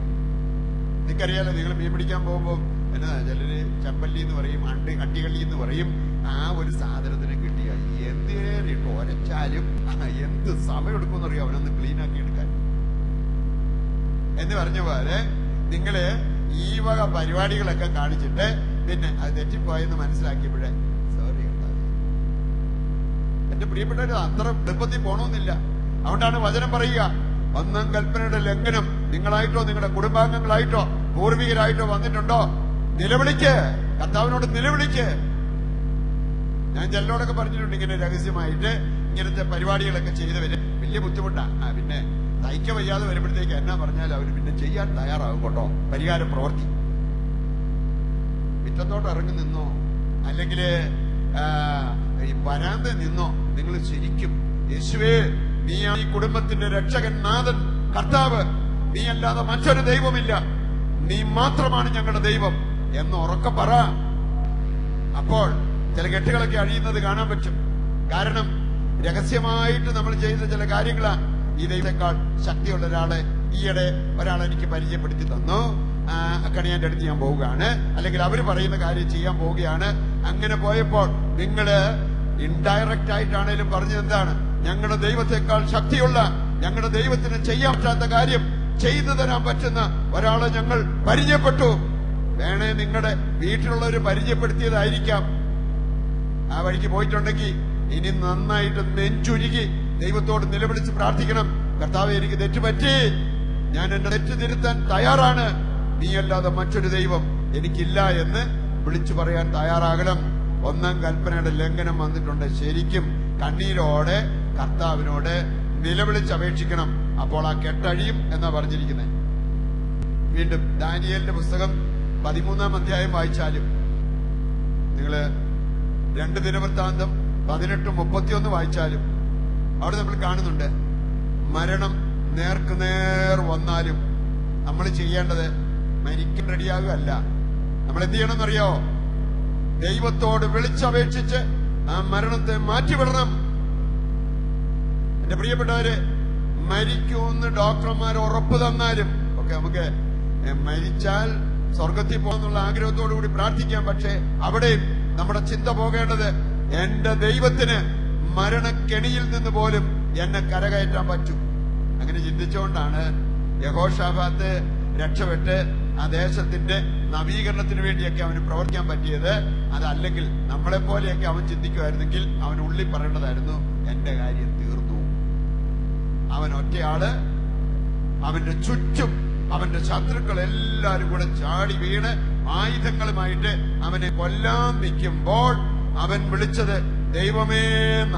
നിങ്ങൾക്കറിയാലോ, നിങ്ങൾ മീൻ പിടിക്കാൻ പോകുമ്പോൾ എന്നാ ചിലര് ചെമ്പല്ലി എന്ന് പറയും, അട്ടികള്ളി എന്ന് പറയും. ആ ഒരു സാധനത്തിന് കിട്ടിയ എന്തേറിയിട്ട് ഒരച്ചാലും എന്ത് സമയം എടുക്കുമെന്നറിയോ അവനൊന്ന് ക്ലീൻ ആക്കി എടുക്കാൻ. എന്ന് പറഞ്ഞ പോലെ നിങ്ങള് ഈ വക പരിപാടികളൊക്കെ കാണിച്ചിട്ട് പിന്നെ അത് തെറ്റിപ്പോയെന്ന് മനസ്സിലാക്കിയപ്പോഴേ സോറി ഉണ്ടാകും. എന്റെ പ്രിയപ്പെട്ടവര് അത്ര എളുപ്പത്തിൽ പോണമെന്നില്ല. അതുകൊണ്ടാണ് വചനം പറയുക, ഒന്നാം കൽപ്പനയുടെ ലംഘനം നിങ്ങളായിട്ടോ നിങ്ങളുടെ കുടുംബാംഗങ്ങളായിട്ടോ പൂർവികരായിട്ടോ വന്നിട്ടുണ്ടോ, നിലവിളിക്ക്, കർത്താവിനോട് നിലവിളിക്ക്. ഞാൻ ചിലരോടൊക്കെ പറഞ്ഞിട്ടുണ്ട്, ഇങ്ങനെ രഹസ്യമായിട്ട് ഇങ്ങനത്തെ പരിപാടികളൊക്കെ ചെയ്തവര് വലിയ ബുദ്ധിമുട്ടാ. പിന്നെ തയ്ക്ക വയ്യാതെ വരുമ്പോഴത്തേക്ക് എന്നാ പറഞ്ഞാൽ അവര് പിന്നെ ചെയ്യാൻ തയ്യാറാകും കേട്ടോ. പരിഹാര പ്രവൃത്തി മുറ്റത്തോട്ട് ഇറങ്ങി നിന്നോ അല്ലെങ്കിൽ വരാന്ത നിന്നോ നിങ്ങൾ ശരിക്കും യേശുവേ നീയാണ് ഈ കുടുംബത്തിന്റെ രക്ഷകൻ, നാഥൻ, കർത്താവ്, നീ അല്ലാതെ മറ്റൊരു ദൈവമില്ല, നീ മാത്രമാണ് ഞങ്ങളുടെ ദൈവം എന്ന് ഉറക്കെ പറ. അപ്പോൾ ചില കെട്ടുകളൊക്കെ അഴിയുന്നത് കാണാൻ പറ്റും. കാരണം രഹസ്യമായിട്ട് നമ്മൾ ചെയ്ത ചില കാര്യങ്ങളാണ്. ഈ ദൈവത്തെക്കാൾ ശക്തിയുള്ള ഒരാളെ ഈയിടെ ഒരാൾ എനിക്ക് പരിചയപ്പെടുത്തി തന്നു. കണിയാന്റെ അടുത്ത് ഞാൻ പോവുകയാണ്, അല്ലെങ്കിൽ അവര് പറയുന്ന കാര്യം ചെയ്യാൻ പോവുകയാണ്. അങ്ങനെ പോയപ്പോൾ നിങ്ങള് ഇൻഡയറക്റ്റ് ആയിട്ടാണേലും പറഞ്ഞത് എന്താണ്? ഞങ്ങളുടെ ദൈവത്തെക്കാൾ ശക്തിയുള്ള, ഞങ്ങളുടെ ദൈവത്തിന് ചെയ്യാൻ പറ്റാത്ത കാര്യം ചെയ്തു തരാൻ പറ്റുന്ന ഒരാളെ ഞങ്ങൾ പരിചയപ്പെട്ടു. വേണേ നിങ്ങളുടെ വീട്ടിലുള്ളവര് പരിചയപ്പെടുത്തിയതായിരിക്കാം. ആ വഴിക്ക് പോയിട്ടുണ്ടെങ്കിൽ ഇനി നന്നായിട്ട് നെഞ്ചുരുകി ദൈവത്തോട് നിലവിളിച്ച് പ്രാർത്ഥിക്കണം. കർത്താവേ, എനിക്ക് തെറ്റുപറ്റി, ഞാൻ എന്റെ തെറ്റ് തിരുത്താൻ തയ്യാറാണ്, നീയല്ലാതെ മറ്റൊരു ദൈവം എനിക്കില്ല എന്ന് വിളിച്ചു പറയാൻ തയ്യാറാകണം. ഒന്നാം കൽപ്പനയുടെ ലംഘനം വന്നിട്ടുണ്ട്, ശരിക്കും കണ്ണീരോടെ കർത്താവിനോട് നിലവിളിച്ചപേക്ഷിക്കണം. അപ്പോൾ ആ കെട്ടഴിയും എന്നാ പറഞ്ഞിരിക്കുന്നത്. വീണ്ടും ദാനിയേലിന്റെ പുസ്തകം 13-ാം അധ്യായം വായിച്ചാലും, നിങ്ങള് 2 ദിനവൃത്താന്തം 18-31 വായിച്ചാലും അവിടെ നമ്മൾ കാണുന്നുണ്ട്, മരണം നേർക്കുനേർ വന്നാലും നമ്മൾ ചെയ്യേണ്ടത് മരിക്കാൻ റെഡിയാകുകയല്ല. നമ്മൾ എന്ത് ചെയ്യണമെന്നറിയോ? ദൈവത്തോട് വിളിച്ചപേക്ഷിച്ച് ആ മരണത്തെ മാറ്റിവിടണം. എന്റെ പ്രിയപ്പെട്ടവര്, മരിക്കുമെന്ന് ഡോക്ടർമാർ ഉറപ്പ് തന്നാലും ഒക്കെ നമുക്ക് മരിച്ചാൽ സ്വർഗത്തിൽ പോകുന്നുള്ള ആഗ്രഹത്തോടു കൂടി പ്രാർത്ഥിക്കാം. പക്ഷേ അവിടെയും നമ്മുടെ ചിന്ത പോകേണ്ടത്, എന്റെ ദൈവത്തിന് മരണക്കെണിയിൽ നിന്ന് പോലും എന്നെ കരകയറ്റാൻ പറ്റും. അങ്ങനെ ചിന്തിച്ചുകൊണ്ടാണ് യഹോശാഫാത്ത് രക്ഷപ്പെട്ട് ആ ദേശത്തിന്റെ നവീകരണത്തിന് വേണ്ടിയൊക്കെ അവന് പ്രവർത്തിക്കാൻ പറ്റിയത്. അതല്ലെങ്കിൽ നമ്മളെപ്പോലെയൊക്കെ അവൻ ചിന്തിക്കുമായിരുന്നെങ്കിൽ അവൻ ഉള്ളിൽ പറയേണ്ടതായിരുന്നു, എന്റെ കാര്യം തീർന്നു. അവൻ ഒറ്റയാള്, അവന്റെ ചുറ്റും അവന്റെ ശത്രുക്കൾ എല്ലാരും കൂടെ ചാടി വീണ് ആയുധങ്ങളുമായിട്ട് അവനെ കൊല്ലാൻ നിൽക്കുമ്പോൾ അവൻ വിളിച്ചത് ദൈവമേന്ന.